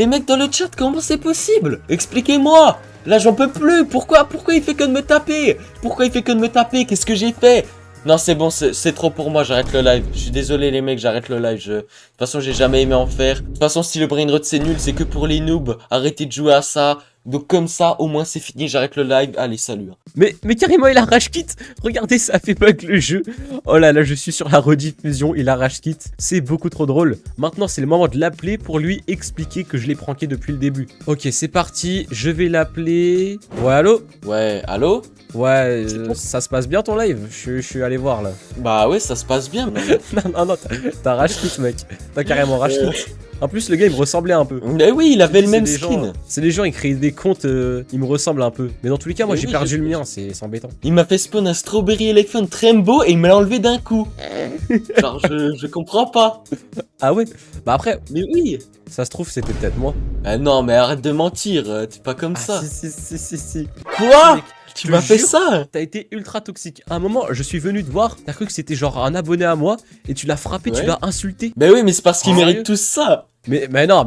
Speaker 3: mecs dans le chat, comment c'est possible? Expliquez-moi! Là, j'en peux plus! Pourquoi il fait que de me taper? Pourquoi il fait que de me taper? Qu'est-ce que j'ai fait? Non, c'est bon, c'est trop pour moi, j'arrête le live. Je suis désolé les mecs, j'arrête le live. De toute façon, j'ai jamais aimé en faire. De toute façon, si le brain rot c'est nul, c'est que pour les noobs. Arrêtez de jouer à ça. Donc comme ça, au moins c'est fini, j'arrête le live. Allez, salut.
Speaker 1: Mais carrément, il arrache kit. Regardez, ça fait bug le jeu. Oh là là, je suis sur la rediffusion, il arrache kit. C'est beaucoup trop drôle. Maintenant, c'est le moment de l'appeler pour lui expliquer que je l'ai pranké depuis le début. Ok, c'est parti, je vais l'appeler. Ouais, allô?
Speaker 3: Ouais, allô?
Speaker 1: Ouais, ça se passe bien ton live? Je suis allé voir là.
Speaker 3: Bah ouais, ça se passe bien.
Speaker 1: non, t'as arrache kit, mec. T'as carrément arrache kit. En plus, le gars, il me ressemblait un peu.
Speaker 3: Mais oui, il avait le même skin.
Speaker 1: C'est les gens, ils créent des comptes, ils me ressemblent un peu. Mais dans tous les cas, moi, j'ai perdu le mien, c'est embêtant.
Speaker 3: Il m'a fait spawn un Strawberry Elephant Rainbow et il me l'a enlevé d'un coup. Genre, je comprends pas.
Speaker 1: Ah ouais? Bah après...
Speaker 3: Mais oui.
Speaker 1: Ça se trouve, c'était peut-être moi.
Speaker 3: Ah non, mais arrête de mentir, t'es pas comme ça.
Speaker 1: Si.
Speaker 3: Quoi? Tu m'as fait ça?
Speaker 1: T'as été ultra toxique. À un moment, je suis venu te voir, t'as cru que c'était genre un abonné à moi, et tu l'as frappé, tu l'as insulté.
Speaker 3: Bah oui, mais c'est parce qu'il mérite tout ça.
Speaker 1: Mais non,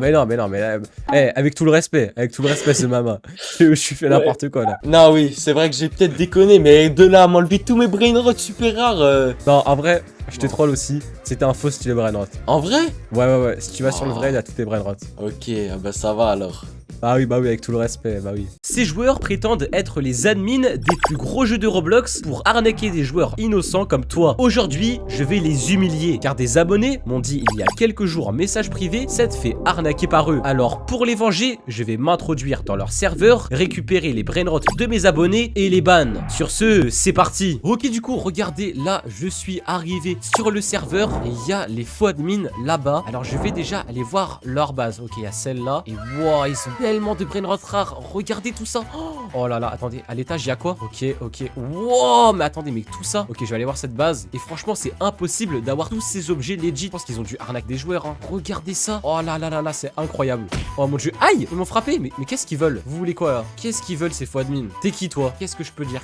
Speaker 1: avec tout le respect, ce mama. Je suis fait n'importe quoi là.
Speaker 3: Non, oui, c'est vrai que j'ai peut-être déconné, mais de là à m'enlever tous mes brain rots super rares.
Speaker 1: Non, en vrai, je te troll aussi. C'était un faux style brain rot.
Speaker 3: En vrai?
Speaker 1: Ouais. Si tu vas sur le vrai, il y a tous tes brain rots.
Speaker 3: Ok, bah ça va alors.
Speaker 1: Bah oui, avec tout le respect, bah oui. Ces joueurs prétendent être les admins des plus gros jeux de Roblox pour arnaquer des joueurs innocents comme toi. Aujourd'hui, je vais les humilier, car des abonnés m'ont dit il y a quelques jours en message privé s'être fait arnaquer par eux. Alors pour les venger, je vais m'introduire dans leur serveur, récupérer les brain rots de mes abonnés et les ban. Sur ce, c'est parti. Ok, du coup, regardez, là, je suis arrivé sur le serveur et il y a les faux admins là-bas. Alors je vais déjà aller voir leur base. Ok, il y a celle-là. Et wow, ils sont tellement de brain rots rares. Regardez tout ça. Oh là là, attendez, à l'étage, il y a quoi? Ok. Wow, mais attendez, mais tout ça. Ok, je vais aller voir cette base. Et franchement, c'est impossible d'avoir tous ces objets legit. Je pense qu'ils ont dû arnaquer des joueurs, hein. Regardez ça. Oh là là, c'est incroyable. Oh mon dieu. Aïe, ils m'ont frappé. Mais qu'est-ce qu'ils veulent? Vous voulez quoi là? Qu'est-ce qu'ils veulent ces faux admins? T'es qui toi? Qu'est-ce que je peux dire?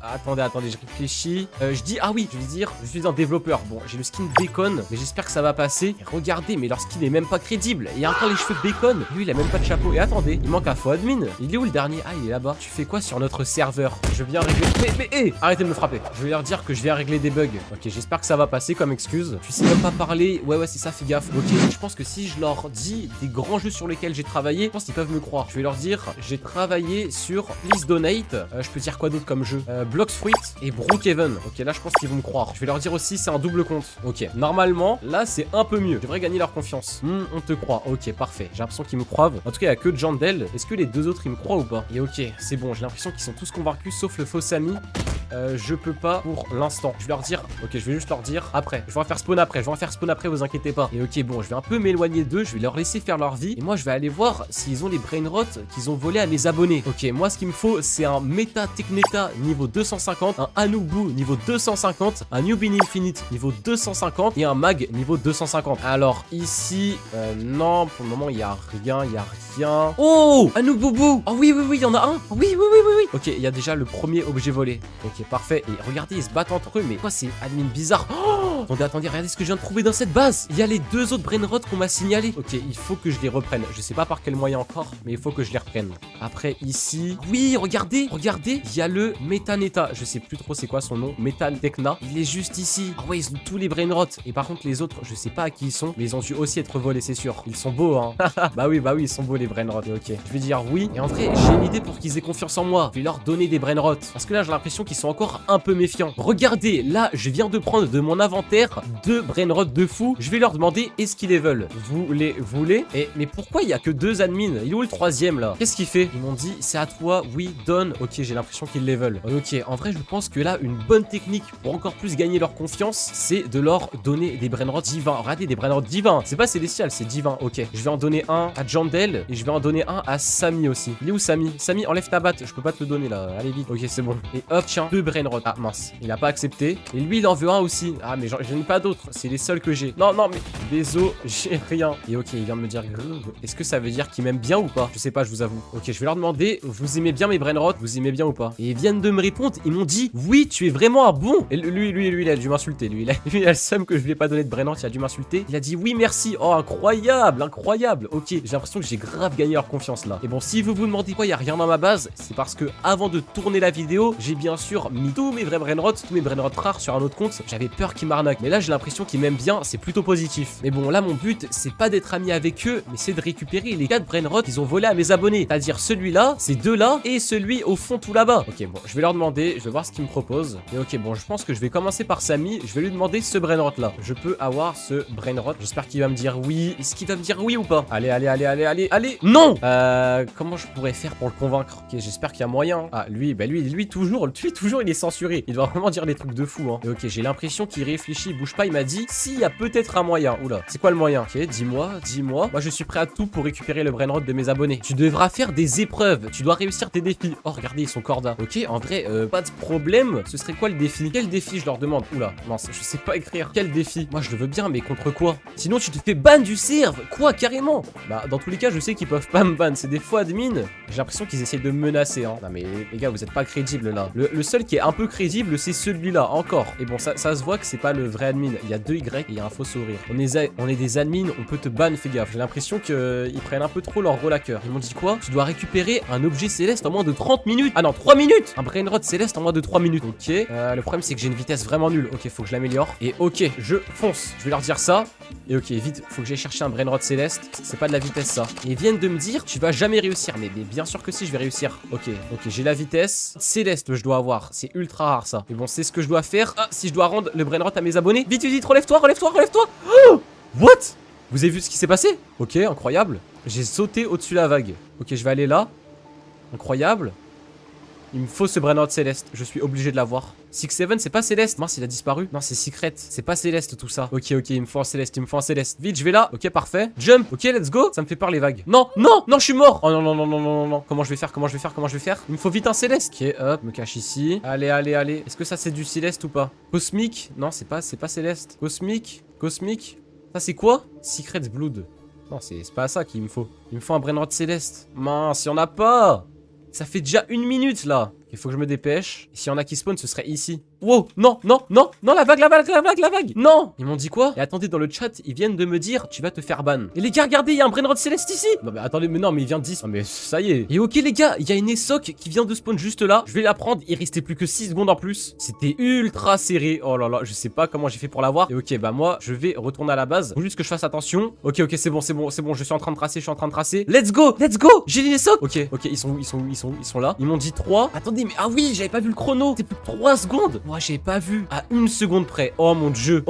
Speaker 1: Attendez, je réfléchis. Je dis, ah oui, je vais dire, je suis un développeur. Bon, j'ai le skin bacon, mais j'espère que ça va passer. Et regardez, mais leur skin est même pas crédible. Il y a encore les cheveux bacon. Lui, il a même pas de chapeau. Et attendez, il manque un faux admin. Il est où le dernier? Ah, il est là-bas. Tu fais quoi sur notre serveur? Je viens régler. Mais hé, arrêtez de me frapper. Je vais leur dire que je viens régler des bugs. Ok, j'espère que ça va passer comme excuse. Tu sais même pas parler. Ouais, c'est ça, fais gaffe. Ok, je pense que si je leur dis des grands jeux sur lesquels j'ai travaillé, je pense qu'ils peuvent me croire. Je vais leur dire, j'ai travaillé sur Please Donate. Je peux dire quoi d'autre comme jeu? Blocks Fruit et Brookhaven. Ok, là, je pense qu'ils vont me croire. Je vais leur dire aussi, c'est un double compte. Ok, normalement, là, c'est un peu mieux. Je devrais gagner leur confiance. On te croit. Ok, parfait. J'ai l'impression qu'ils me croient. En tout cas, il y a que Jandel. Est-ce que les deux autres, ils me croient ou pas? Et ok, c'est bon. J'ai l'impression qu'ils sont tous convaincus, sauf le faux Samy. Je peux pas pour l'instant. Je vais leur dire. Ok, je vais juste leur dire après. Je vais en faire spawn après. Vous inquiétez pas. Et ok, bon, je vais un peu m'éloigner d'eux. Je vais leur laisser faire leur vie. Et moi, je vais aller voir s'ils ont les brain rots qu'ils ont volés à mes abonnés. Ok, moi, ce qu'il me faut, c'est un Meta Techneta niveau 250, un Anubu niveau 250, un Newbin Infinite niveau 250 et un Mag niveau 250. Alors, ici, non, pour le moment, il y a rien. Oh, Anububu. Oh oui, il y en a un. Oui. Ok, il y a déjà le premier objet volé. Ok, parfait. Et regardez, ils se battent entre eux. Mais quoi, c'est admin bizarre. Oh, attendez, regardez ce que je viens de trouver dans cette base. Il y a les deux autres brain rots qu'on m'a signalé. Ok, il faut que je les reprenne. Je sais pas par quel moyen encore, mais il faut que je les reprenne. Après, ici. Oui, regardez. Il y a le Metaneta. Je sais plus trop c'est quoi son nom. Metal Techna. Il est juste ici. Ah ouais, ils ont tous les brain rots. Et par contre, les autres, je sais pas à qui ils sont. Mais ils ont dû aussi être volés, c'est sûr. Ils sont beaux, hein. Bah oui, ils sont beaux les brain rots. Ok, je vais dire oui. Et en vrai, j'ai une idée pour qu'ils aient confiance en moi. Je vais leur donner des brain rots. Parce que là, j'ai l'impression qu'ils sont encore un peu méfiants. Regardez, là, je viens de prendre de mon inventaire faire 2 brainrot de fou. Je vais leur demander est-ce qu'ils les veulent. Vous les voulez? Mais pourquoi il y a que 2 admins? Il est où le 3e là? Qu'est-ce qu'il fait? Ils m'ont dit c'est à toi, oui, donne. Ok, j'ai l'impression qu'ils les veulent. Ok, en vrai, je pense que là, une bonne technique pour encore plus gagner leur confiance, c'est de leur donner des brainrots divins. Regardez, des brainrots divins. C'est pas célestial, c'est divin. Ok, je vais en donner un à Jandel et je vais en donner un à Samy aussi. Il est où Samy? Samy, enlève ta batte. Je peux pas te le donner là. Allez vite. Ok, c'est bon. Et hop, tiens, 2 brainrots. Ah mince, il a pas accepté. Et lui, il en veut un aussi. Ah, mais j'en ai pas d'autres. C'est les seuls que j'ai. Non, non, mais désolé, j'ai rien. Et ok, il vient de me dire est-ce que ça veut dire qu'il m'aime bien ou pas? Je sais pas, je vous avoue. Ok, je vais leur demander vous aimez bien mes brainrots? Vous aimez bien ou pas? Et ils viennent de me répondre. Ils m'ont dit oui, tu es vraiment un bon. Et lui, il a dû m'insulter. Lui, il a le seum que je lui ai pas donné de brainrot. Il a dû m'insulter. Il a dit oui, merci. Oh, incroyable, incroyable. Ok, j'ai l'impression que j'ai grave gagné leur confiance là. Et bon, si vous vous demandez quoi, il y a rien dans ma base, c'est parce que avant de tourner la vidéo, j'ai bien sûr mis tous mes vrais brainrots, tous mes brainrots rares sur un autre compte. J'avais peur qu'ils m'arnaquent. Mais là, j'ai l'impression qu'ils m'aiment bien. C'est plutôt positif. Mais bon, là, mon but, c'est pas d'être ami avec eux, mais c'est de récupérer les 4 brainrots qu'ils ont volés à mes abonnés. C'est-à-dire celui-là, ces 2 là et celui au fond tout là-bas. Ok, bon, je vais leur demander, je vais voir ce qu'ils me proposent. Et ok, bon, je pense que je vais commencer par Samy. Je vais lui demander ce brainrot là. Je peux avoir ce brainrot. J'espère qu'il va me dire oui. Est-ce qu'il va me dire oui ou pas? Allez, allez, allez, allez, allez, allez. Non. Comment je pourrais faire pour le convaincre? Ok, j'espère qu'il y a moyen. Ah, lui, bah lui toujours, il est censuré. Il doit vraiment dire des trucs de fou, hein. Et ok, j'ai l'impression qu'il réfléchit, il bouge pas. Il m'a dit s'il y a peut-être un moyen. Oula, c'est quoi le moyen? Ok, dis-moi. Moi, je suis prêt à tout pour récupérer le brainrot de mes abonnés. Tu devras faire des épreuves. Tu dois réussir tes défis. Oh, regardez, ils sont corda. Ok, en vrai, pas de problème. Ce serait quoi le défi? Quel défi, je leur demande? Oula, mince, je sais pas écrire. Quel défi? Moi, je le veux bien, mais contre quoi? Sinon, tu te fais ban du serve. Quoi, carrément? Bah, dans tous les cas, je sais qu'ils peuvent pas me ban. C'est des faux admins. J'ai l'impression qu'ils essayent de me menacer, hein. Non, mais les gars, vous êtes pas crédibles là. Le seul qui est un peu crédible, c'est celui-là, encore. Et bon, ça se voit que c'est pas le vrai admin. Il y a 2 Y et il y a un faux sourire. On est des admins, on peut te ban, fais gaffe. J'ai l'impression qu'ils prennent un peu trop leur rôle à cœur. Ils m'ont dit quoi? Tu dois récupérer un objet céleste en moins de 30 minutes. Ah non, 3 minutes. Un brainrot céleste en moins de 3 minutes. Ok. Le problème, c'est que j'ai une vitesse vraiment nulle. Ok, faut que je l'améliore. Et ok, je fonce. Je vais leur dire ça. Et ok, vite, faut que j'aille chercher un brainrot céleste. C'est pas de la vitesse, ça. Et ils viennent de me dire, tu vas jamais réussir. Mais bien sûr que si, je vais réussir. Ok, j'ai la vitesse céleste, je dois avoir. C'est ultra rare, ça. Et bon, c'est ce que je dois faire. Ah, si je dois rendre le brainrot à mes abonnés. Vite, vite, relève-toi, relève-toi, relève-toi. Oh, what? Vous avez vu ce qui s'est passé? Ok, incroyable. J'ai sauté au-dessus de la vague. Ok, je vais aller là. Incroyable. Il me faut ce brainrot céleste. Je suis obligé de l'avoir. 6-7, c'est pas céleste. Mince, il a disparu. Non, c'est secret. C'est pas céleste tout ça. Ok, il me faut un céleste. Il me faut un céleste. Vite, je vais là. Ok, parfait. Jump. Ok, let's go. Ça me fait peur les vagues. Non, non, non, je suis mort. Oh non, non, non, non, non, non. Comment je vais faire? Il me faut vite un céleste. Ok, hop, me cache ici. Allez, allez, allez. Est-ce que ça c'est du céleste ou pas? Cosmique? Non, c'est pas céleste. Cosmique? Ça c'est quoi? Secret Blood. Non, c'est pas ça qu'il me faut. Il me faut un brainrot céleste. Mince, y'en a pas. Ça fait déjà 1 minute là. Il faut que je me dépêche. Et s'il y en a qui spawn, ce serait ici. Wow, non, non, non, non, la vague. Non. Ils m'ont dit quoi? Et attendez, dans le chat, ils viennent de me dire, tu vas te faire ban. Et les gars, regardez, il y a un brainrot céleste ici. Non, mais attendez, mais non, mais il vient de 10. Non, mais ça y est. Et ok, les gars, il y a une ESOC qui vient de spawn juste là. Je vais la prendre. Il restait plus que 6 secondes en plus. C'était ultra serré. Oh là là, je sais pas comment j'ai fait pour l'avoir. Et ok, bah moi, je vais retourner à la base. Faut juste que je fasse attention. Ok, c'est bon. Je suis en train de tracer. Let's go. J'ai les ESOC. Ok, ils sont là. Ils m'ont dit 3. Attendez, mais ah oui, j'avais pas vu le chrono. C'était plus de 3 secondes. Moi, j'avais pas vu à 1 seconde près. Oh mon dieu.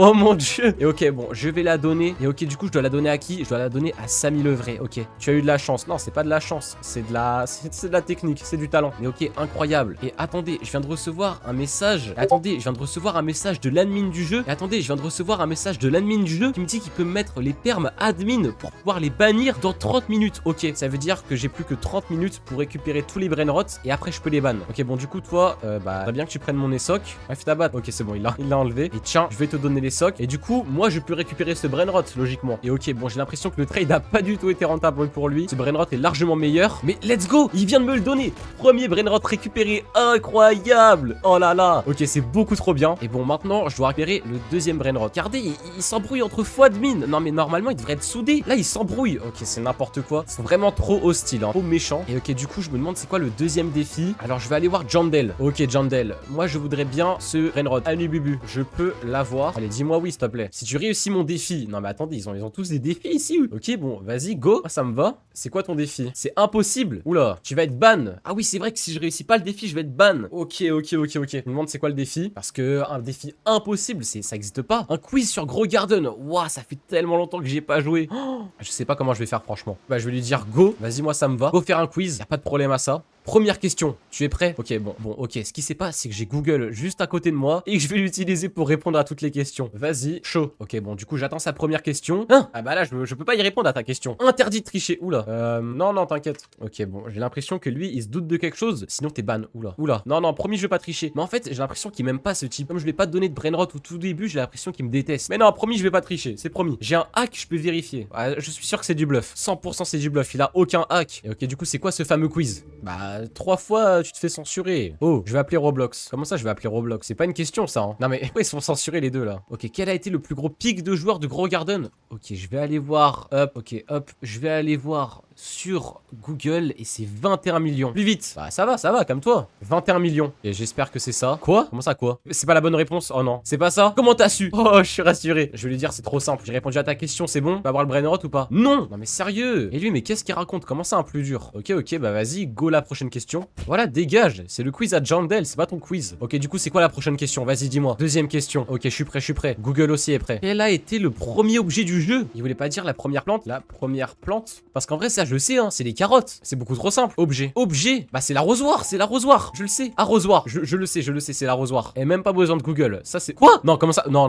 Speaker 1: Et ok, bon, je vais la donner. Et ok, du coup, je dois la donner à qui? Je dois la donner à Samy le vrai. Ok, tu as eu de la chance. Non, c'est pas de la chance. C'est de la technique. C'est du talent. Mais ok, incroyable. Et attendez, je viens de recevoir un message. De l'admin du jeu. Et attendez, je viens de recevoir un message de l'admin du jeu qui me dit qu'il peut mettre les permes admin pour pouvoir les bannir dans 30 minutes. Ok, ça veut dire que j'ai plus que 30 minutes pour récupérer tous les brainrots et après je peux les ban. Ok, bon, du coup, toi, très bien que tu prennes mon ESOC. Bref, ta batte. Ok, c'est bon, il l'a enlevé. Et tiens, je vais te donner l'ESOC. Et du coup, moi, je peux récupérer ce brainrot, logiquement. Et ok, bon, j'ai l'impression que le trade a pas du tout été rentable pour lui. Ce brainrot est largement meilleur. Mais let's go! Il vient de me le donner. Premier brainrot récupéré. Incroyable! Oh là là! Ok, c'est beaucoup trop bien. Et bon, maintenant, je dois récupérer le deuxième brainrot. Regardez, il s'embrouille entre faux admin. Non, mais normalement, il devrait être soudé. Là, il s'embrouille. Ok, c'est n'importe quoi. Ils sont vraiment trop hostiles, hein. Trop méchants. Et ok, du coup, je me demande c'est quoi le deuxième défi. Alors, je vais aller voir Jandel. Ok, Jandel. Moi, je voudrais bien ce Brainrot. Anububu, je peux l'avoir. Allez, dis-moi oui, s'il te plaît. Si tu réussis mon défi. Non, mais attendez, ils ont tous des défis ici. Ok, bon, vas-y, go. Ça me va. C'est quoi ton défi? C'est impossible. Oula, tu vas être ban. Ah oui, c'est vrai que si je réussis pas le défi, je vais être ban. Ok. Je me demande c'est quoi le défi. Parce que un défi impossible, ça existe pas. Un quiz sur Grow Garden. Ouah, ça fait tellement longtemps que j'y ai pas joué. Oh, je sais pas comment je vais faire, franchement. Bah, je vais lui dire go. Vas-y, moi, ça me va. Go faire un quiz. Y a pas de problème à ça. Première question, tu es prêt? Ok, bon, ok. Ce qui s'est passé, c'est que j'ai Google juste à côté de moi et que je vais l'utiliser pour répondre à toutes les questions. Vas-y, chaud. Ok, bon, du coup, j'attends sa première question. Hein? Ah bah là, je peux pas y répondre à ta question. Interdit de tricher. Oula. Non, t'inquiète. Ok, bon, j'ai l'impression que lui, il se doute de quelque chose. Sinon, t'es ban. Oula. Non, promis, je vais pas tricher. Mais en fait, j'ai l'impression qu'il m'aime pas ce type. Comme je lui ai pas donné de brainrot au tout début, j'ai l'impression qu'il me déteste. Mais non, promis, je vais pas tricher. C'est promis. J'ai un hack, je peux vérifier. Je suis sûr que c'est du bluff. 100% c'est du bluff. Il a aucun hack. Et ok, du coup, c'est quoi ce fameux quiz? Bah, 3 fois, tu te fais censurer. Oh, je vais appeler Roblox. Comment ça, je vais appeler Roblox? C'est pas une question, ça. Hein. Non, mais pourquoi ils se font censurer les deux, là? Ok, quel a été le plus gros pic de joueurs de Grow Garden? Ok, je vais aller voir. Hop. Je vais aller voir sur Google et c'est 21 millions. Plus vite. Bah, ça va, comme toi. 21 millions. Et j'espère que c'est ça. Quoi? Comment ça, quoi? C'est pas la bonne réponse? Oh non. C'est pas ça? Comment t'as su? Oh, je suis rassuré. Je vais lui dire, c'est trop simple. J'ai répondu à ta question, c'est bon? Tu vas avoir le brainrot ou pas? Non! Non, mais sérieux. Et lui, mais qu'est-ce qu'il raconte? Comment ça, un plus dur? Ok, bah vas-y, go la prochaine question. Voilà, dégage. C'est le quiz à Jandel, c'est pas ton quiz. Ok, du coup, c'est quoi la prochaine question? Vas-y, dis-moi. Deuxième question. Ok, je suis prêt. Google aussi est prêt. Quel a été le premier objet du jeu? Il voulait pas dire la première plante? La première plante? Parce qu'en vrai, ça, je le sais, hein, c'est les carottes. C'est beaucoup trop simple. Objet. Bah, c'est l'arrosoir. Je le sais. Arrosoir. Je le sais, c'est l'arrosoir. Et même pas besoin de Google. Ça, c'est. Quoi? Non, comment ça? Non.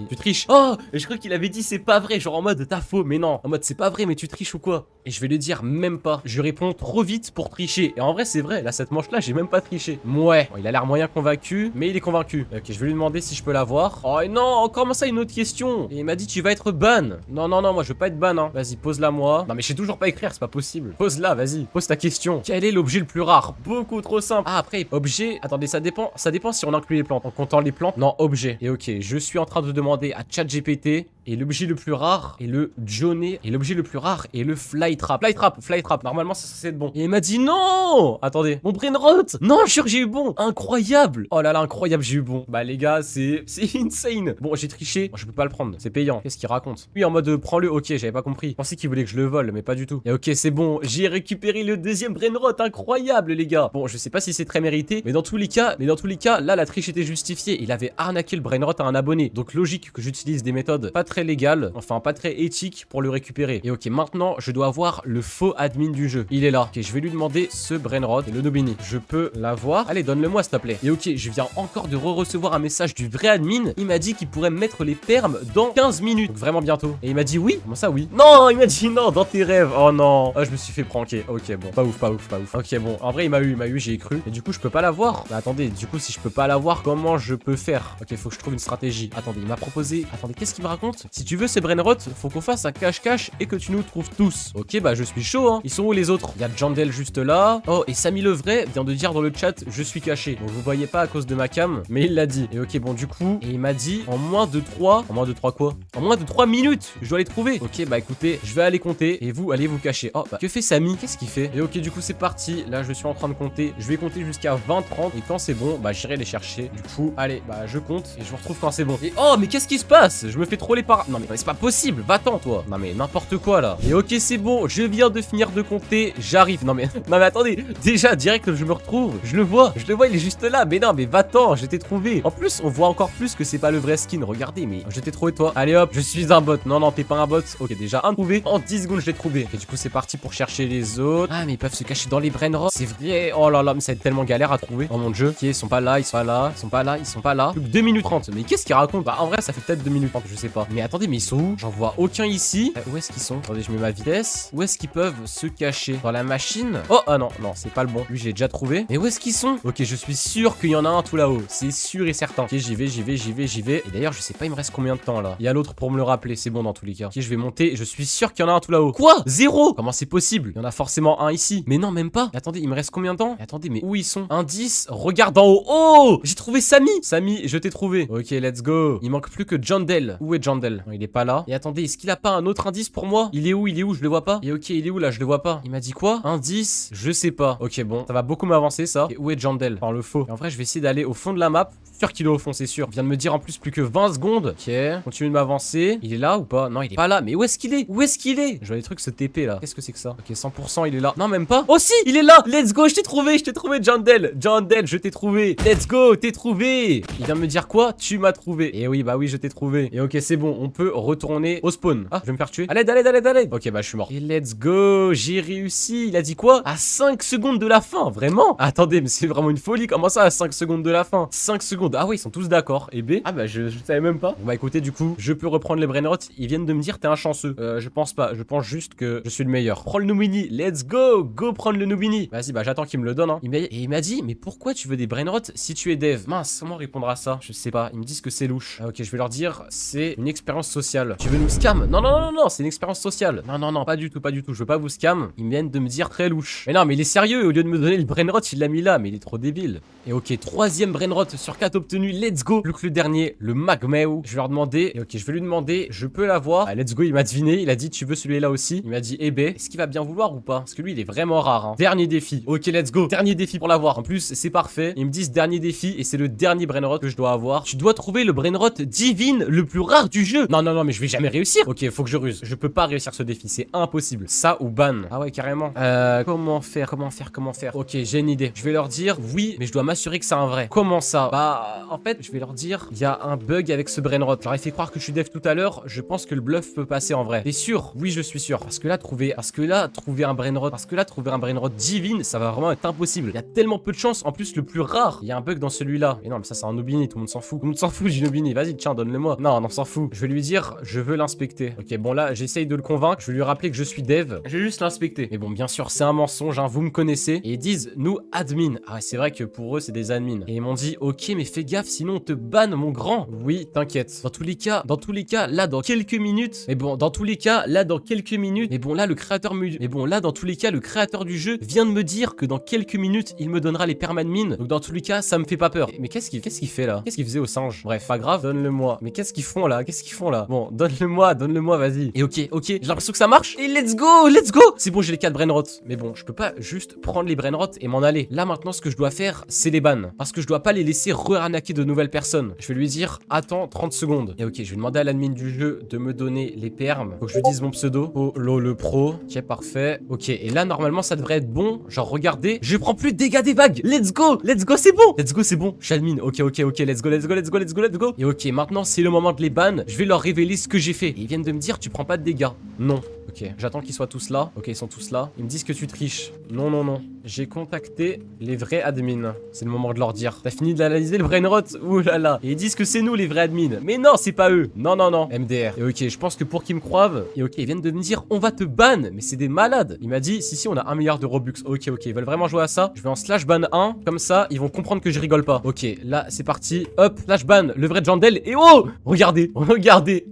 Speaker 1: Tu triches. Oh, je crois qu'il avait dit c'est pas vrai. Genre en mode t'as faux. Mais non. En mode c'est pas vrai, mais tu triches ou quoi? Et je vais le dire même pas. Je réponds trop vite pour tricher. Et en vrai, c'est vrai. Là, cette manche-là, j'ai même pas triché. Ouais. Bon, il a l'air moyen convaincu, mais il est convaincu. Ok, je vais lui demander si je peux l'avoir. Oh, et non, comment ça, une autre question? Et il m'a dit tu vas être ban. Non, moi, je veux pas être ban, hein. Vas-y, pose-la moi. Non, mais je sais toujours pas écrire, c'est pas possible. Pose-la, vas-y. Pose ta question. Quel est l'objet le plus rare? Beaucoup trop simple. Ah, après, objet. Attendez, ça dépend si on inclut les plantes. En comptant les plantes. Non, objet. Et ok, je suis en train de demander à ChatGPT. Et l'objet le plus rare est le Johnny. Et l'objet le plus rare est le Flytrap. Flytrap. Normalement, ça c'est bon. Et il m'a dit non. Attendez, mon brainrot. Non, je suis sûr que j'ai eu bon. Incroyable. Oh là là, incroyable, j'ai eu bon. Bah les gars, c'est insane. Bon, j'ai triché. Bon, je peux pas le prendre. C'est payant. Qu'est-ce qu'il raconte? Oui, en mode prends-le. Ok, j'avais pas compris. Je pensais qu'il voulait que je le vole, mais pas du tout. Et ok, c'est bon. J'ai récupéré le deuxième brainrot. Incroyable, les gars. Bon, je sais pas si c'est très mérité, mais dans tous les cas, là, la triche était justifiée. Il avait arnaqué le brainrot à un abonné. Donc logique que j'utilise des méthodes pas très légales, enfin pas très éthiques pour le récupérer. Et ok, maintenant, je dois avoir le faux admin du jeu. Il est là. Ok, je vais lui demander ce brainrot et le Nobini. Je peux l'avoir? Allez, donne-le-moi, s'il te plaît. Et ok, je viens encore de recevoir un message du vrai admin. Il m'a dit qu'il pourrait me mettre les permes dans 15 minutes. Donc vraiment bientôt. Et il m'a dit oui. Comment ça, oui? Non, il m'a dit non, dans tes rêves. Oh non. Oh, je me suis fait pranker. Ok, bon. Pas ouf. Ok, bon. En vrai, il m'a eu, j'y ai cru. Et du coup, je peux pas l'avoir. Bah, attendez, du coup, si je peux pas l'avoir, comment je peux faire? Ok, faut que je trouve une stratégie. Attendez, il m'a proposé. Attendez, qu'est-ce qu'il me raconte? Si tu veux ces brainrot, faut qu'on fasse un cache-cache et que tu nous trouves tous. Ok, bah, je suis chaud, hein. Ils sont où les autres? Il y a Jandel juste là. Oh, et Samy le vrai vient de dire dans le chat, je suis caché. Donc, vous voyez pas à cause de ma cam, mais il l'a dit. Et ok, bon, du coup, et il m'a dit en moins de 3. En moins de 3 quoi? En moins de 3 minutes, je dois les trouver. Ok, bah, écoutez, je vais aller compter et vous allez vous cacher. Oh, bah, que fait Samy? Qu'est-ce qu'il fait? Et ok, du coup, c'est parti. Là, je suis en train de compter. Je vais compter jusqu'à 20, 30. Et quand c'est bon, bah, j'irai les chercher. Du coup, allez, bah, je compte et je vous retrouve quand c'est bon. Et oh, mais qu'est-ce qui se passe? Je me fais troller par. Non, mais c'est pas possible. Va-t'en, toi. Non, mais n'importe quoi là. Et ok, c'est bon. Je viens de finir de compter. J'arrive. Non, mais attendez. Déjà, direct, je me retrouve. Je le vois, il est juste là. Mais non, mais va-t'en. Je t'ai trouvé. En plus, on voit encore plus que c'est pas le vrai skin. Regardez, mais je t'ai trouvé, toi. Allez hop, je suis un bot. Non, t'es pas un bot. Ok, déjà un trouvé. En 10 secondes, je l'ai trouvé. Et du coup, c'est parti pour chercher les autres. Ah, mais ils peuvent se cacher dans les brainrots. C'est vrai. Oh là là, mais ça va être tellement galère à trouver. Oh mon dieu. Ok, ils sont pas là. Plus que 2 minutes 30. Mais qu'est-ce qu'ils racontent? Bah, en vrai, ça fait peut-être 2 minutes 30. Je sais pas. Mais attendez, mais ils sont où? J'en vois aucun ici. Où est-ce qu'ils sont? Attendez, je mets ma vitesse. Où est-ce qu'ils peuvent se cacher? Dans la machine? Oh, ah non, c'est pas le bon. Lui, je l'ai déjà trouvé. Mais où est-ce qu'ils sont? Ok, je suis sûr qu'il y en a un tout là-haut. C'est sûr et certain. Ok, j'y vais. Et d'ailleurs, je sais pas, il me reste combien de temps là? Il y a l'autre d'autre pour me le rappeler. C'est bon dans tous les cas. Ok, je vais monter. Je suis sûr qu'il y en a un tout là-haut. Quoi? 0? Comment c'est possible? Il y en a forcément un ici. Mais non, même pas. Et attendez, il me reste combien de temps? Et attendez, mais où ils sont? Indice, regarde en haut. Oh! J'ai trouvé Samy. Samy, je t'ai trouvé. Ok, let's go. Il manque plus que Jandel. Où est Jandel? Non, il est pas là. Et attendez, est-ce qu'il a pas un autre indice pour moi? Il est où? Il est où? Je le vois pas. Et ok, il est où là? Je le vois pas. Il m'a dit quoi? Indice, je sais pas. Ok, bon, ça va beaucoup m'avancer ça. Et où est Jandel? Enfin, le faux. Et en vrai, je vais essayer d'aller au fond de la map. Sûr qu'il est au fond, c'est sûr. Il vient de me dire en plus que 20 secondes. Ok, continue de m'avancer. Il est là ou pas? Non, il est pas là. Mais où est-ce qu'il est? Où est-ce qu'il est? Je vois des trucs se TP là. Qu'est-ce que c'est que ça? Ok, 100%, il est là. Non, même pas. Oh si, il est là. Let's go, je t'ai trouvé, Jandel. Jandel, je t'ai trouvé. Let's go, t'es trouvé. Il vient de me dire quoi? Tu m'as trouvé. Et oui, bah oui, je t'ai trouvé. Et ok, c'est bon, on peut retourner au spawn. Ah, je vais me faire tuer. Allez, allez. Ok, bah je suis mort. Et let's go, j'ai réussi. Il a dit quoi? À 5 secondes de la fin, vraiment? Attendez, mais c'est vraiment une folie. Comment ça à 5 secondes de la fin? 5 secondes. Ah oui, ils sont tous d'accord. Et B? Ah bah je savais même pas. Bon bah écoutez, du coup, je peux reprendre les brainrots. Ils viennent de me dire t'es un chanceux. Je pense pas. Je pense juste que je suis le meilleur. Prends le Noobini. Let's go. Go prendre le Noobini. Vas-y, bah j'attends qu'il me le donne. Hein. Il m'a dit, mais pourquoi tu veux des brainrots si tu es dev? Mince, comment répondre à ça? Je sais pas. Ils me disent que c'est louche. Ah, ok, je vais leur dire, c'est une expérience sociale. Tu veux nous scam? Non, c'est une expérience sociale. Non, pas du tout. Je veux pas vous scam. Ils viennent de me dire très louche. Mais non, mais il est sérieux. Au lieu de me donner le brainrot, il l'a mis là. Mais il est trop débile. Et ok, 3ème brainrot sur 4 obtenu. Let's go. Plus que le dernier, le Magmeo. Je vais leur demander. Et ok, je vais lui demander, je peux l'avoir. Ah, let's go, il m'a deviné. Il a dit, tu veux celui-là aussi? Il m'a dit, eh ben, est-ce qu'il va bien vouloir ou pas? Parce que lui, il est vraiment rare. Hein. Dernier défi. Ok, let's go. Dernier défi pour l'avoir. En plus, c'est parfait. Ils me disent dernier défi et c'est le dernier brainrot que je dois avoir. Tu dois trouver le brainrot divine le plus rare du jeu. Non, mais je vais jamais réussir. Ok, faut que je ruse. Je peux pas réussir ce défi. C'est impossible. Ça ou ban. Ah ouais, carrément. Comment faire? Ok, j'ai une idée. Je vais leur dire oui, mais je dois m'assurer que c'est un vrai. Comment ça? Bah, en fait, je vais leur dire il y a un bug avec ce brainrot. J'aurais fait croire que je suis dev tout à l'heure. Je pense que le bluff peut passer en vrai. T'es sûr? Oui, je suis sûr. Parce que là, trouver un brainrot divine, ça va vraiment être impossible. Il y a tellement peu de chance. En plus, le plus rare, il y a un bug dans celui-là. Et non, mais ça, c'est un Noobini. Tout le monde s'en fout. Tout le monde s'en fout, j'ai Noobini. Vas-y, tiens, donne-le-moi. Non, on s'en fout. Je vais lui dire, je veux l'inspecter. Ok, bon, là, j'essaye de le convaincre. Je vais lui rappeler que je suis dev. Je vais juste l'inspecter. Mais bon, bien sûr, c'est un mensonge. Hein, vous me connaissez. Et ils disent, nous, admin. Ah, ouais, c'est vrai que pour eux, c'est des admins. Et ils m'ont dit, ok, mais fais gaffe, sinon on te banne, mon grand. Oui, t'inquiète. Dans tous les cas, là, dans quelques minutes. Mais bon, dans tous les cas, là, dans quelques minutes. Mais bon, là, dans tous les cas, le créateur du jeu vient de me dire que dans quelques minutes, il me donnera les permadmin. Donc, dans tous les cas, ça me fait pas peur. Mais qu'est-ce qu'il fait là? Qu'est-ce qu'il faisait au singe? Bref, pas grave, donne-le-moi. Mais qu'est-ce qu'ils font là? Bon, donne-le-moi, vas-y. Et ok, j'ai l'impression que ça marche. Et let's go. C'est bon, j'ai les 4 brainrots. Mais bon, je peux pas juste prendre les brainrots et m'en aller. Là, maintenant, ce que je dois faire, c'est les bans. Parce que je dois pas les laisser re-arnaquer de nouvelles personnes. Je vais lui dire, attends 30 secondes. Et ok, je vais demander à l'admin du jeu de me donner les perms. Faut que je lui dise mon pseudo. Oh, le pro. Ok, parfait. Ok, et là, normalement, ça devrait être bon. Genre, regardez, je prends plus de dégâts des vagues. Let's go, c'est bon. Je suis admin. Ok, let's go. Et ok, maintenant, c'est le moment de les ban. Je vais leur révéler ce que j'ai fait. Et ils viennent de me dire, tu prends pas de dégâts. Non. Ok, j'attends qu'ils soient tous là. Ok, ils sont tous là. Ils me disent que tu triches. Non. J'ai contacté les vrais admins. C'est le moment de leur dire. T'as fini d'analyser le brainrot? Ouh là là. Et ils disent que c'est nous les vrais admins. Mais non, c'est pas eux. Non. MDR. Et ok, je pense que pour qu'ils me croivent. Et ok, ils viennent de me dire, on va te ban. Mais c'est des malades. Il m'a dit, si, on a 1 milliard de Robux. Ok, ils veulent vraiment jouer à ça. Je vais en slash ban 1. Comme ça, ils vont comprendre que je rigole pas. Ok, là, c'est parti. Hop, slash ban, le vrai Jandel. Et oh, regardez. Regardez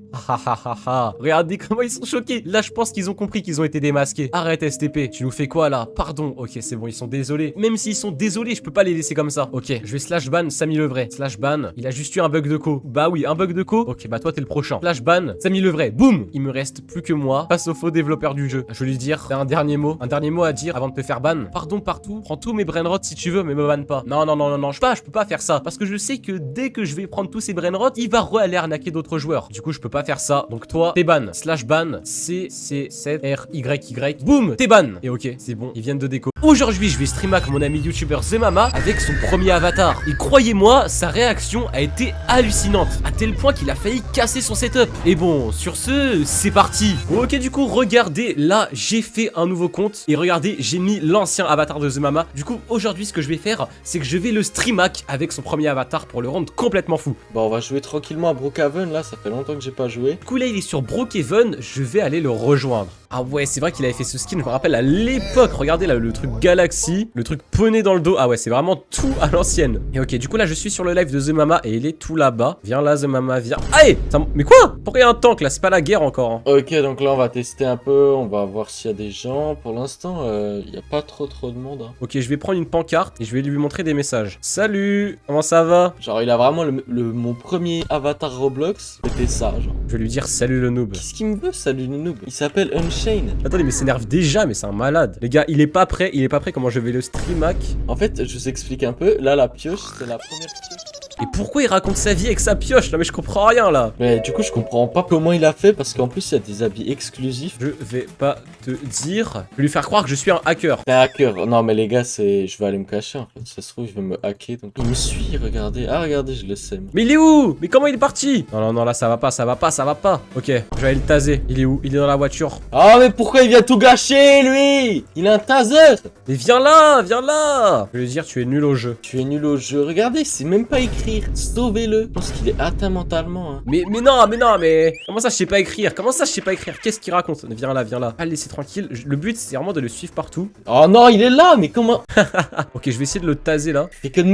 Speaker 1: comment ils sont choqués. Là, je pense qu'ils ont compris qu'ils ont été démasqués. Arrête, STP. Tu nous fais quoi là? Pardon. Ok, c'est bon, ils sont désolés. Même s'ils sont désolés, je peux pas les laisser comme ça. Ok, je vais slash ban Samy le vrai. Slash ban. Il a juste eu un bug de co. Bah oui, un bug de co. Ok, bah toi, t'es le prochain. Slash ban Samy le vrai. Boum. Il me reste plus que moi face au faux développeur du jeu. Je vais lui dire, t'as un dernier mot à dire avant de te faire ban. Pardon partout. Prends tous mes brainrots si tu veux, mais me ban pas. Non. Je peux pas faire ça. Parce que je sais que dès que je vais prendre tous ces brainrots, il va aller arnaquer d'autres joueurs. Du coup, je peux pas faire ça. Donc toi, t'es ban. Slash ban CC7RYY. Boum, t'es ban. Et ok, c'est bon, ils viennent de déco. Aujourd'hui, je vais stream avec mon ami youtubeur Zemama avec son premier avatar. Et croyez-moi, sa réaction a été hallucinante. À tel point qu'il a failli casser son setup. Et bon, sur ce, c'est parti. Ok, du coup, regardez, là, j'ai fait un nouveau compte. Et regardez, j'ai mis l'ancien avatar de Zemama. Du coup, aujourd'hui, ce que je vais faire, c'est que je vais le streamac avec son premier avatar pour le rendre complètement fou.
Speaker 3: Bon, on va jouer tranquillement à Brookhaven, là, ça fait longtemps que j'ai pas joué.
Speaker 1: Du coup, là, il est sur Brookhaven, je vais aller le rejoindre. Ah ouais, c'est vrai qu'il avait fait ce skin, je me rappelle à l'époque. Regardez là, le truc truc Galaxy, le truc poney dans le dos. Ah ouais, c'est vraiment tout à l'ancienne. Et ok, du coup là je suis sur le live de The Mama et il est tout là-bas. Viens là The Mama, viens. Allez mais quoi? Pourquoi il y a un tank là? C'est pas la guerre encore. Hein.
Speaker 3: Ok, donc là on va tester un peu, on va voir s'il y a des gens. Pour l'instant, il n'y a pas trop de monde. Hein.
Speaker 1: Ok, je vais prendre une pancarte et je vais lui montrer des messages. Salut, comment ça va?
Speaker 3: Genre il a vraiment mon premier avatar Roblox, c'était ça genre.
Speaker 1: Je vais lui dire salut le noob.
Speaker 3: Qu'est-ce qu'il me veut, salut le noob? Il s'appelle Unchained.
Speaker 1: Attendez, mais s'énerve déjà, mais c'est un malade. Les gars, il est pas prêt, comment je vais le streamac.
Speaker 3: En fait, je vous explique un peu, là la pioche, c'est la première pioche.
Speaker 1: Et pourquoi il raconte sa vie avec sa pioche? Non mais je comprends rien là.
Speaker 3: Mais du coup je comprends pas comment il a fait parce qu'en plus il y a des habits exclusifs.
Speaker 1: Je vais pas te dire. Je vais lui faire croire que je suis un hacker.
Speaker 3: Un hacker. Non mais les gars, je vais aller me cacher en fait. Ça se trouve je vais me hacker. Donc il me suit, regardez. Ah regardez, je le sème.
Speaker 1: Mais il est où? Mais comment il est parti? Non là ça va pas. Ok, je vais aller le taser. Il est où? Il est dans la voiture.
Speaker 3: Ah mais pourquoi il vient tout gâcher lui? Il a un taser.
Speaker 1: Mais viens là. Je vais lui dire tu es nul au jeu.
Speaker 3: Tu es nul au jeu. Regardez, c'est même pas écrire. Sauvez-le. Je pense qu'il est atteint mentalement. Hein.
Speaker 1: Mais comment ça je sais pas écrire? Qu'est-ce qu'il raconte? Viens là. Pas le laisser tranquille. Le but c'est vraiment de le suivre partout.
Speaker 3: Oh non, il est là, mais comment?
Speaker 1: Ok, je vais essayer de le taser là.
Speaker 3: Il fait que de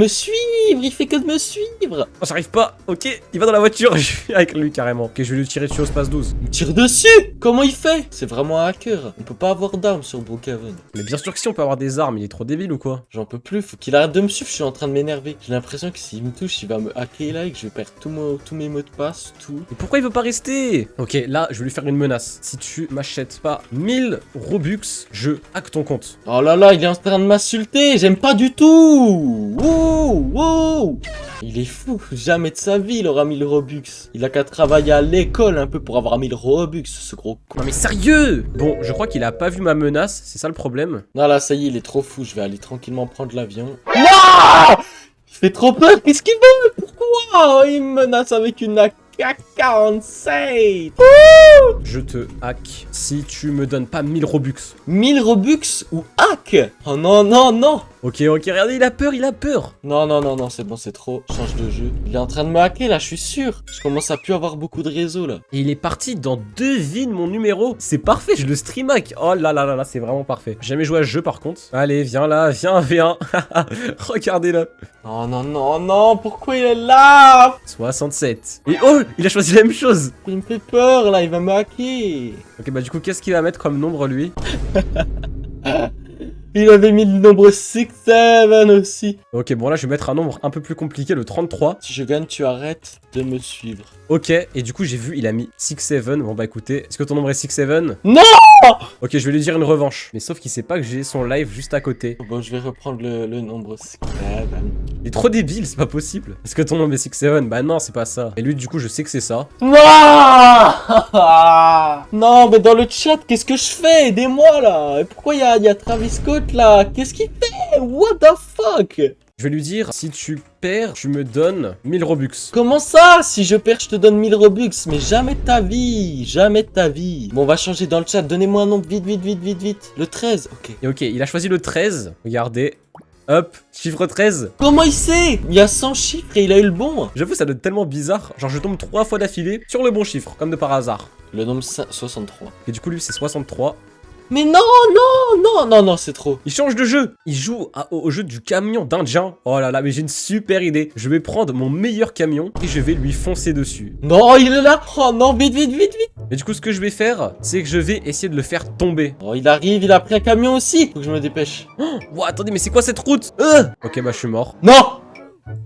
Speaker 3: me suivre.
Speaker 1: Oh, j'arrive pas. Ok, il va dans la voiture. Je suis avec lui carrément. Ok, je vais lui tirer dessus au space 12.
Speaker 3: Il me tire dessus. Comment il fait? C'est vraiment un hacker. On peut pas avoir d'armes sur Brookhaven.
Speaker 1: Mais bien sûr que si on peut avoir des armes, il est trop débile ou quoi?
Speaker 3: J'en peux plus, faut qu'il arrête de me suivre, je suis en train de m'énerver. J'ai l'impression que s'il me touche, il va me hacker là et que je vais perdre tous mes mots de passe, tout.
Speaker 1: Et pourquoi il veut pas rester? Ok, là, je vais lui faire une menace. Si tu m'achètes pas 1000 Robux, je hack ton compte.
Speaker 3: Oh là là, il est en train de m'insulter, j'aime pas du tout. Wow. Il est fou, jamais de sa vie il aura 1000 Robux. Il a qu'à travailler à l'école un peu pour avoir 1000 Robux, ce gros con.
Speaker 1: Non mais sérieux? Bon, je crois qu'il a pas vu ma menace, c'est ça le problème.
Speaker 3: Non là, ça y est, il est trop fou, je vais aller tranquillement prendre l'avion. Non! Il fait trop peur, qu'est-ce qu'il veut? Pourquoi? Il me menace avec une AK-47.
Speaker 1: Je te hack si tu me donnes pas 1000 Robux.
Speaker 3: 1000 Robux ou hack? Oh non.
Speaker 1: Ok, regardez, il a peur.
Speaker 3: Non, c'est bon, c'est trop. Change de jeu. Il est en train de me hacker là, je suis sûr. Je commence à plus avoir beaucoup de réseau là.
Speaker 1: Et il est parti dans devine mon numéro. C'est parfait, je le stream hack. Oh là, c'est vraiment parfait. J'ai jamais joué à ce jeu par contre. Allez, viens là, viens, V1. Regardez là.
Speaker 3: Non, pourquoi il est là?
Speaker 1: 67. Et oh, il a choisi la même chose.
Speaker 3: Il me fait peur là, il va me hacker.
Speaker 1: Ok, bah du coup, qu'est-ce qu'il va mettre comme nombre lui?
Speaker 3: Il avait mis le nombre 6-7 aussi.
Speaker 1: Ok, bon là je vais mettre un nombre un peu plus compliqué, le 33.
Speaker 3: Si je gagne, tu arrêtes de me suivre.
Speaker 1: Ok, et du coup j'ai vu, il a mis 6-7. Bon bah écoutez, est-ce que ton nombre est 6-7?
Speaker 3: Non!
Speaker 1: Ok, je vais lui dire une revanche. Mais sauf qu'il sait pas que j'ai son live juste à côté.
Speaker 3: Bon, je vais reprendre le nombre 6-7.
Speaker 1: Il est trop débile, c'est pas possible. Est-ce que ton nombre est 6-7? Bah non, c'est pas ça. Et lui du coup je sais que c'est ça.
Speaker 3: Non! Non, mais dans le chat, qu'est-ce que je fais? Aidez-moi là! Et pourquoi il y a Travis Scott là? Qu'est-ce qu'il fait? What the fuck?
Speaker 1: Je vais lui dire, si tu perds, tu me donnes 1000 Robux.
Speaker 3: Comment ça? Si je perds, je te donne 1000 Robux. Mais jamais de ta vie. Jamais de ta vie. Bon, on va changer dans le chat. Donnez-moi un nombre. Vite. Le 13. Ok.
Speaker 1: Et ok, il a choisi le 13. Regardez. Hop, chiffre 13.
Speaker 3: Comment il sait? Il y a 100 chiffres et il a eu le bon.
Speaker 1: J'avoue, ça doit être tellement bizarre. Genre, je tombe 3 fois d'affilée sur le bon chiffre, comme de par hasard.
Speaker 3: Le nombre 63.
Speaker 1: Et du coup, lui, c'est 63.
Speaker 3: Mais non, c'est trop.
Speaker 1: Il change de jeu. Il joue au jeu du camion d'Indien. Oh là là, mais j'ai une super idée. Je vais prendre mon meilleur camion et je vais lui foncer dessus.
Speaker 3: Non, il est là. Oh non, vite.
Speaker 1: Et du coup, ce que je vais faire, c'est que je vais essayer de le faire tomber.
Speaker 3: Oh, il arrive, il a pris un camion aussi. Faut que je me dépêche.
Speaker 1: Oh, attendez, mais c'est quoi cette route? Ok, bah je suis mort.
Speaker 3: Non.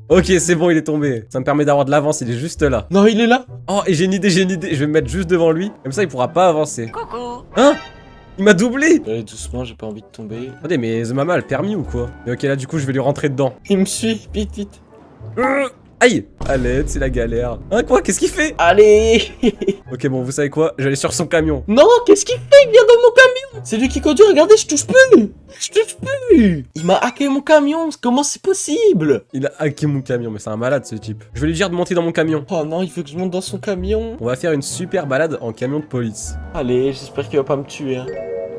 Speaker 1: Ok, c'est bon, il est tombé. Ça me permet d'avoir de l'avance, il est juste là.
Speaker 3: Non, il est là.
Speaker 1: Oh, et j'ai une idée. Je vais me mettre juste devant lui. Comme ça, il pourra pas avancer. Coucou. Hein? Il m'a doublé.
Speaker 3: Allez, doucement, j'ai pas envie de tomber.
Speaker 1: Attendez, mais The Mama a le permis ou quoi? Mais ok, là, du coup, je vais lui rentrer dedans.
Speaker 3: Il me suit, vite.
Speaker 1: Aïe! À l'aide, c'est la galère. Hein, quoi? Qu'est-ce qu'il fait?
Speaker 3: Allez.
Speaker 1: Ok, bon, vous savez quoi? Je vais aller sur son camion.
Speaker 3: Non, qu'est-ce qu'il fait? Il vient dans mon camion. C'est lui qui conduit, regardez, je touche plus. Il m'a hacké mon camion, comment c'est possible?
Speaker 1: Il a hacké mon camion, mais c'est un malade, ce type. Je vais lui dire de monter dans mon camion.
Speaker 3: Oh non, il veut que je monte dans son camion.
Speaker 1: On va faire une super balade en camion de police.
Speaker 3: Allez, j'espère qu'il va pas me tuer. Hein.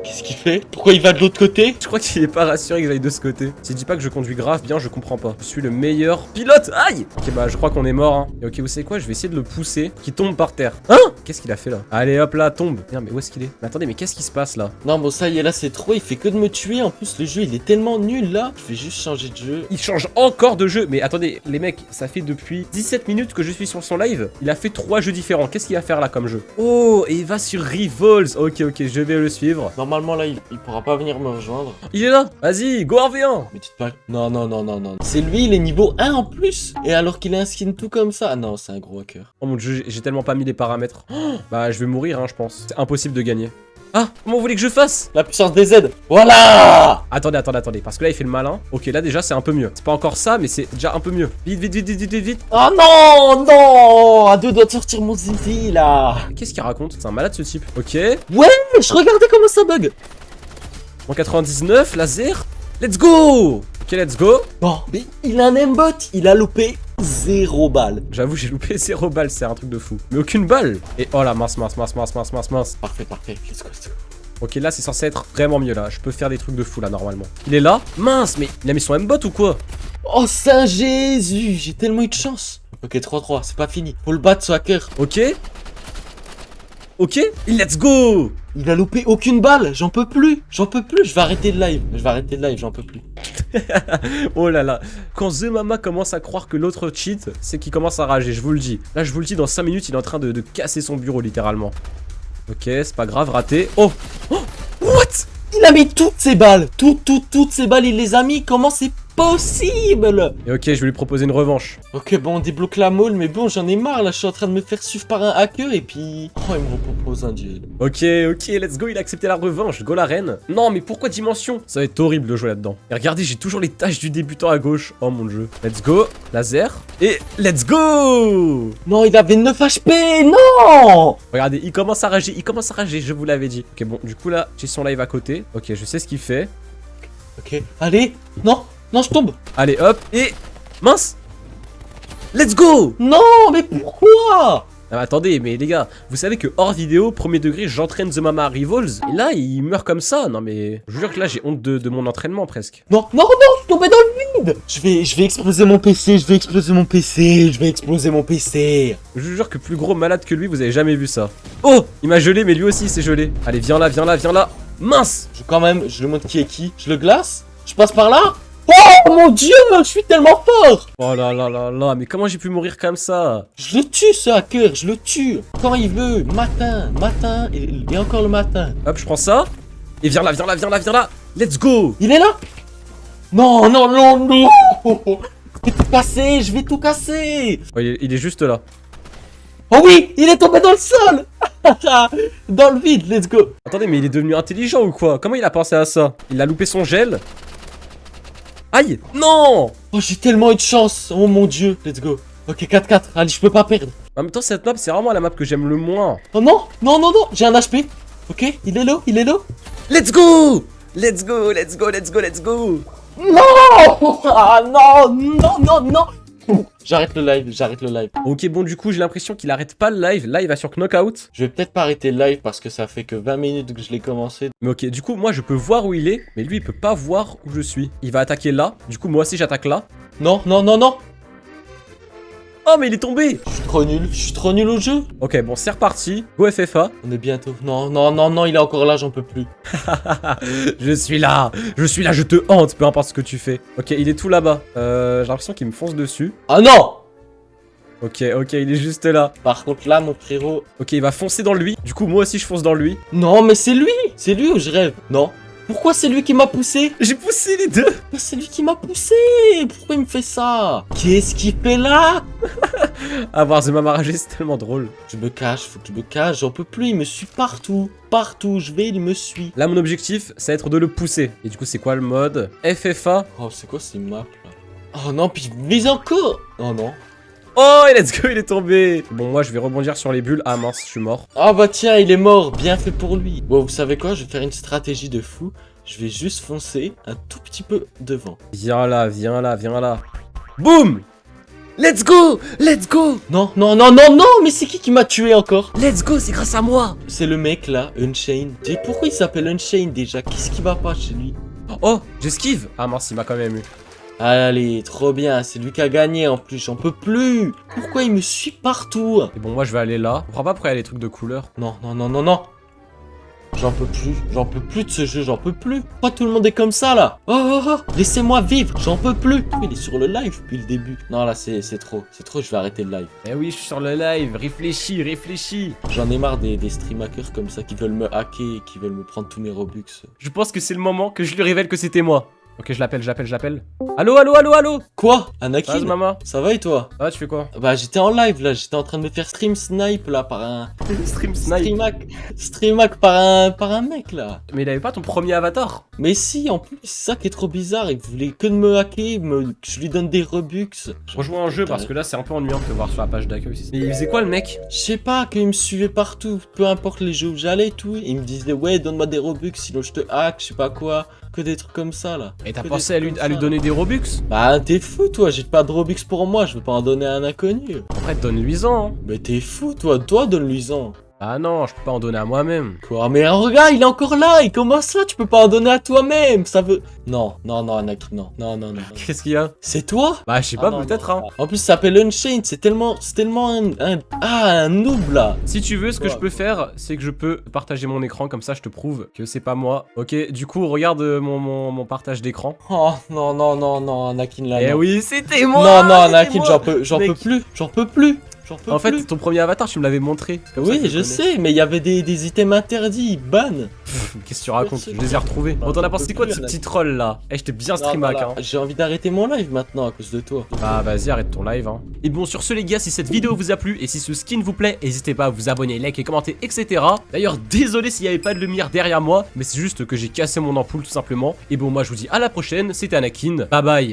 Speaker 3: Qu'est-ce qu'il fait? Pourquoi il va de l'autre côté?
Speaker 1: Je crois qu'il est pas rassuré que j'aille de ce côté. S'il dit pas que je conduis grave bien, je comprends pas. Je suis le meilleur pilote. Aïe! Ok, bah je crois qu'on est mort. Hein. Et ok, vous savez quoi? Je vais essayer de le pousser. Qu'il tombe par terre. Hein? Qu'est-ce qu'il a fait là? Allez hop là, tombe. Merde, mais où est-ce qu'il est? Mais attendez, mais qu'est-ce qui se passe là?
Speaker 3: Non, bon, ça y est, là, c'est trop. Il fait que de me tuer. En plus, le jeu, il est tellement nul là. Je vais juste changer de jeu.
Speaker 1: Il change encore de jeu. Mais attendez, les mecs, ça fait depuis 17 minutes que je suis sur son live. Il a fait 3 jeux différents. Qu'est-ce qu'il va faire là comme jeu? Oh, et il va sur Revolves. Ok, ok, je vais le suivre.
Speaker 3: Normalement, là, il pourra pas venir me rejoindre.
Speaker 1: Il est là. Vas-y, go en V1.
Speaker 3: Mais dites pas. Non, non, non, non, non. C'est lui, il est niveau 1 en plus. Et alors qu'il a un skin tout comme ça. Ah non, c'est un gros hacker.
Speaker 1: Oh mon dieu, j'ai tellement pas mis les paramètres. Oh, bah, je vais mourir, hein, je pense. C'est impossible de gagner. Ah, comment vous voulez que je fasse?
Speaker 3: La puissance des Z. Voilà!
Speaker 1: Attendez, attendez, attendez. Parce que là, il fait le malin. Ok, là, déjà, c'est un peu mieux. C'est pas encore ça, mais c'est déjà un peu mieux. Vite, vite, vite, vite, vite, vite, vite.
Speaker 3: Oh non, non! À deux doigts de sortir mon zizi là.
Speaker 1: Qu'est-ce qu'il raconte? C'est un malade ce type. Ok.
Speaker 3: Ouais, je regardais comment ça bug.
Speaker 1: En 99, laser. Let's go! Ok, let's go.
Speaker 3: Bon, mais il a un aimbot. Il a loupé 0 balles.
Speaker 1: J'avoue, j'ai loupé 0 balles, c'est un truc de fou. Mais aucune balle. Et oh là, mince, mince, mince, mince, mince, mince, mince.
Speaker 3: Parfait, parfait. Let's go, let's go.
Speaker 1: Ok, là, c'est censé être vraiment mieux là. Je peux faire des trucs de fou là, normalement. Il est là? Mince, mais il a mis son M-bot ou quoi?
Speaker 3: Oh Saint Jésus, j'ai tellement eu de chance. Ok, 3-3, c'est pas fini. Faut le battre ce hacker.
Speaker 1: Ok. Ok, et let's go!
Speaker 3: Il a loupé aucune balle, j'en peux plus. J'en peux plus, je vais arrêter le live. Je vais arrêter le live, j'en peux plus.
Speaker 1: Oh là là. Quand The Mama commence à croire que l'autre cheat, c'est qu'il commence à rager, je vous le dis. Là, je vous le dis, dans 5 minutes, il est en train de casser son bureau, littéralement. Ok, c'est pas grave, raté. Oh! Oh! What?
Speaker 3: Il a mis toutes ses balles. Toutes ses balles, il les a mis. Comment c'est possible?
Speaker 1: Et ok, je vais lui proposer une revanche.
Speaker 3: Ok, bon, on débloque la mall, mais bon, j'en ai marre, là, je suis en train de me faire suivre par un hacker, et puis... Oh, il me propose un duel.
Speaker 1: Ok, ok, let's go, il a accepté la revanche, go la reine. Non, mais pourquoi dimension? Ça va être horrible de jouer là-dedans. Et regardez, j'ai toujours les tâches du débutant à gauche. Oh mon dieu. Let's go, laser, et let's go!
Speaker 3: Non, il avait 9 HP, non!
Speaker 1: Regardez, il commence à rager, je vous l'avais dit. Ok, bon, du coup là, j'ai son live à côté. Ok, je sais ce qu'il fait.
Speaker 3: Ok, allez, non, non, je tombe.
Speaker 1: Allez, hop, et... Mince! Let's go!
Speaker 3: Non, mais pourquoi?
Speaker 1: Ah, attendez, mais les gars, vous savez que hors vidéo, premier degré, j'entraîne The Mama à Revolves, et là, il meurt comme ça. Non mais, je vous jure que là, j'ai honte de mon entraînement presque.
Speaker 3: Non, non, non, je suis tombé dans le vide. Je vais exploser mon PC, je vais exploser mon PC.
Speaker 1: Je vous jure que plus gros malade que lui, vous avez jamais vu ça. Oh! Il m'a gelé, mais lui aussi, il s'est gelé. Allez, viens là, viens là, viens là. Mince!
Speaker 3: Je le montre qui est qui. Je le glace. Je passe par là. Oh mon dieu, je suis tellement fort.
Speaker 1: Oh là là là là, mais comment j'ai pu mourir comme ça?
Speaker 3: Je le tue ce hacker, je le tue. Quand il veut, matin, et encore le matin.
Speaker 1: Hop, je prends ça. Et viens là, viens là, viens là, viens là. Let's go!
Speaker 3: Il est là? Non, non, non, non. Je vais tout casser, je vais tout casser.
Speaker 1: Oh, il est juste là.
Speaker 3: Oh oui, il est tombé dans le sol. Dans le vide, let's go.
Speaker 1: Attendez, mais il est devenu intelligent ou quoi? Comment il a pensé à ça? Il a loupé son gel? Aïe! Non!
Speaker 3: Oh, j'ai tellement eu de chance. Oh mon dieu, let's go. Ok, 4-4, allez, je peux pas perdre.
Speaker 1: En même temps, cette map, c'est vraiment la map que j'aime le moins.
Speaker 3: Oh non, non, non, non, j'ai un HP. Ok, il est là, il est là.
Speaker 1: Let's go! Let's go, let's go, let's go, let's go!
Speaker 3: Non! Ah non, non, non, non! J'arrête le live.
Speaker 1: Ok, bon, du coup, j'ai l'impression qu'il arrête pas le live. Là, il va sur Knockout.
Speaker 3: Je vais peut-être pas arrêter le live parce que ça fait que 20 minutes que je l'ai commencé.
Speaker 1: Mais ok, du coup, moi, je peux voir où il est, mais lui, il peut pas voir où je suis. Il va attaquer là. Du coup, moi aussi, j'attaque là.
Speaker 3: Non, non, non, non!
Speaker 1: Oh, mais il est tombé!
Speaker 3: Je suis trop nul au jeu.
Speaker 1: Ok, bon, c'est reparti. Go FFA.
Speaker 3: On est bientôt. Non, non, non, non, il est encore là, j'en peux plus.
Speaker 1: Je suis là, je te hante, peu importe ce que tu fais. Ok, il est tout là-bas. J'ai l'impression qu'il me fonce dessus.
Speaker 3: Ah non!
Speaker 1: Ok, ok, il est juste là.
Speaker 3: Par contre là, mon frérot...
Speaker 1: Ok, il va foncer dans lui. Du coup, moi aussi, je fonce dans lui.
Speaker 3: Non, mais c'est lui où je rêve. Non. Pourquoi c'est lui qui m'a poussé?
Speaker 1: J'ai poussé les deux.
Speaker 3: C'est lui qui m'a poussé. Pourquoi il me fait ça? Qu'est-ce qu'il fait là?
Speaker 1: Avoir The Mama rager, c'est tellement drôle.
Speaker 3: Je me cache, faut que je me cache. J'en peux plus, il me suit partout. Partout où je vais, il me suit.
Speaker 1: Là, mon objectif, ça va être de le pousser. Et du coup, c'est quoi le mode? FFA.
Speaker 3: Oh, c'est quoi ces maps là? Oh non, puis mais encore. Oh non.
Speaker 1: Oh, et let's go, il est tombé. Bon, moi, je vais rebondir sur les bulles. Ah mince, je suis mort.
Speaker 3: Ah bah tiens, il est mort. Bien fait pour lui. Bon, vous savez quoi? Je vais faire une stratégie de fou. Je vais juste foncer un tout petit peu devant.
Speaker 1: Viens là, viens là, viens là. Boum! Let's go! Let's go!
Speaker 3: Non, non, non, non, non, mais c'est qui m'a tué encore?
Speaker 1: Let's go, c'est grâce à moi!
Speaker 3: C'est le mec là, Unchained. Et pourquoi il s'appelle Unchained déjà? Qu'est-ce qui va pas chez lui?
Speaker 1: Oh, j'esquive! Ah mince, il m'a quand même eu.
Speaker 3: Allez, trop bien, c'est lui qui a gagné en plus, j'en peux plus. Pourquoi il me suit partout?
Speaker 1: Et bon, moi je vais aller là. Je comprends pas pourquoi il y a des trucs de couleur.
Speaker 3: Non, non, non, non, non. J'en peux plus de ce jeu, j'en peux plus. Pourquoi tout le monde est comme ça là? Oh, oh, oh, laissez-moi vivre, j'en peux plus. Il est sur le live depuis le début. Non, là, c'est trop, je vais arrêter le live.
Speaker 1: Eh oui, je suis sur le live, réfléchis, réfléchis.
Speaker 3: J'en ai marre des stream hackers comme ça qui veulent me hacker et qui veulent me prendre tous mes Robux.
Speaker 1: Je pense que c'est le moment que je lui révèle que c'était moi. Ok, je l'appelle. Allô, allô, allô, allô?
Speaker 3: Quoi? Anakin?
Speaker 1: Vas-y, maman.
Speaker 3: Ça va et toi?
Speaker 1: Ah, tu fais quoi?
Speaker 3: Bah j'étais en live là, j'étais en train de me faire stream snipe là par un...
Speaker 1: Stream snipe.
Speaker 3: Stream hack par un mec là.
Speaker 1: Mais il avait pas ton premier avatar?
Speaker 3: Mais si, en plus, c'est ça qui est trop bizarre, il voulait que de me hacker, que je lui donne des Robux.
Speaker 1: Rejoins un jeu parce que là c'est un peu ennuyant de te voir sur la page d'accueil. Mais il faisait quoi le mec?
Speaker 3: Je sais pas, qu'il me suivait partout, peu importe les jeux où j'allais et tout, il me disait ouais donne-moi des Robux sinon je te hack, je sais pas quoi, que des trucs comme ça là.
Speaker 1: Et t'as
Speaker 3: Que
Speaker 1: pensé
Speaker 3: des trucs
Speaker 1: à lui donner des Robux?
Speaker 3: Bah t'es fou toi, j'ai pas de Robux pour moi, je veux pas en donner à un inconnu.
Speaker 1: Après donne-lui-en. Hein.
Speaker 3: Mais t'es fou toi donne-lui-en.
Speaker 1: Ah non, je peux pas en donner à moi-même.
Speaker 3: Quoi? Mais regarde, il est encore là, et comment ça tu peux pas en donner à toi-même? Ça veut... Non, non, non, Anakin, non, non, non, non.
Speaker 1: Qu'est-ce qu'il y a?
Speaker 3: C'est toi?
Speaker 1: Bah je sais pas,
Speaker 3: non,
Speaker 1: peut-être
Speaker 3: non.
Speaker 1: hein.
Speaker 3: En plus ça s'appelle Unchained, c'est tellement un noob là.
Speaker 1: Si tu veux, ce que
Speaker 3: Ouais.
Speaker 1: je peux faire, c'est que je peux partager mon écran, comme ça je te prouve que c'est pas moi. Ok, du coup, regarde mon partage d'écran.
Speaker 3: Oh non, non, non, non, Anakin là.
Speaker 1: Eh
Speaker 3: non.
Speaker 1: oui, c'était moi!
Speaker 3: Non, non,
Speaker 1: c'était
Speaker 3: Anakin,
Speaker 1: moi.
Speaker 3: j'en
Speaker 1: Mec.
Speaker 3: peux plus, j'en peux plus.
Speaker 1: En fait, ton premier avatar, tu me l'avais montré. C'est comme ça que
Speaker 3: Oui, je
Speaker 1: connais.
Speaker 3: sais, mais il y avait des items interdits, ban.
Speaker 1: Qu'est-ce que tu racontes? Je les ai retrouvés. Bon, t'en as pensé quoi de ce petit troll là? Eh, j'étais bien stream hack, hein.
Speaker 3: J'ai envie d'arrêter mon live maintenant à cause de toi.
Speaker 1: Bah vas-y, arrête ton live hein. Et bon, sur ce les gars, si cette vidéo vous a plu et si ce skin vous plaît, n'hésitez pas à vous abonner, liker, commenter, etc. D'ailleurs, désolé s'il n'y avait pas de lumière derrière moi, mais c'est juste que j'ai cassé mon ampoule tout simplement. Et bon, moi je vous dis à la prochaine, c'était Anakin, bye bye.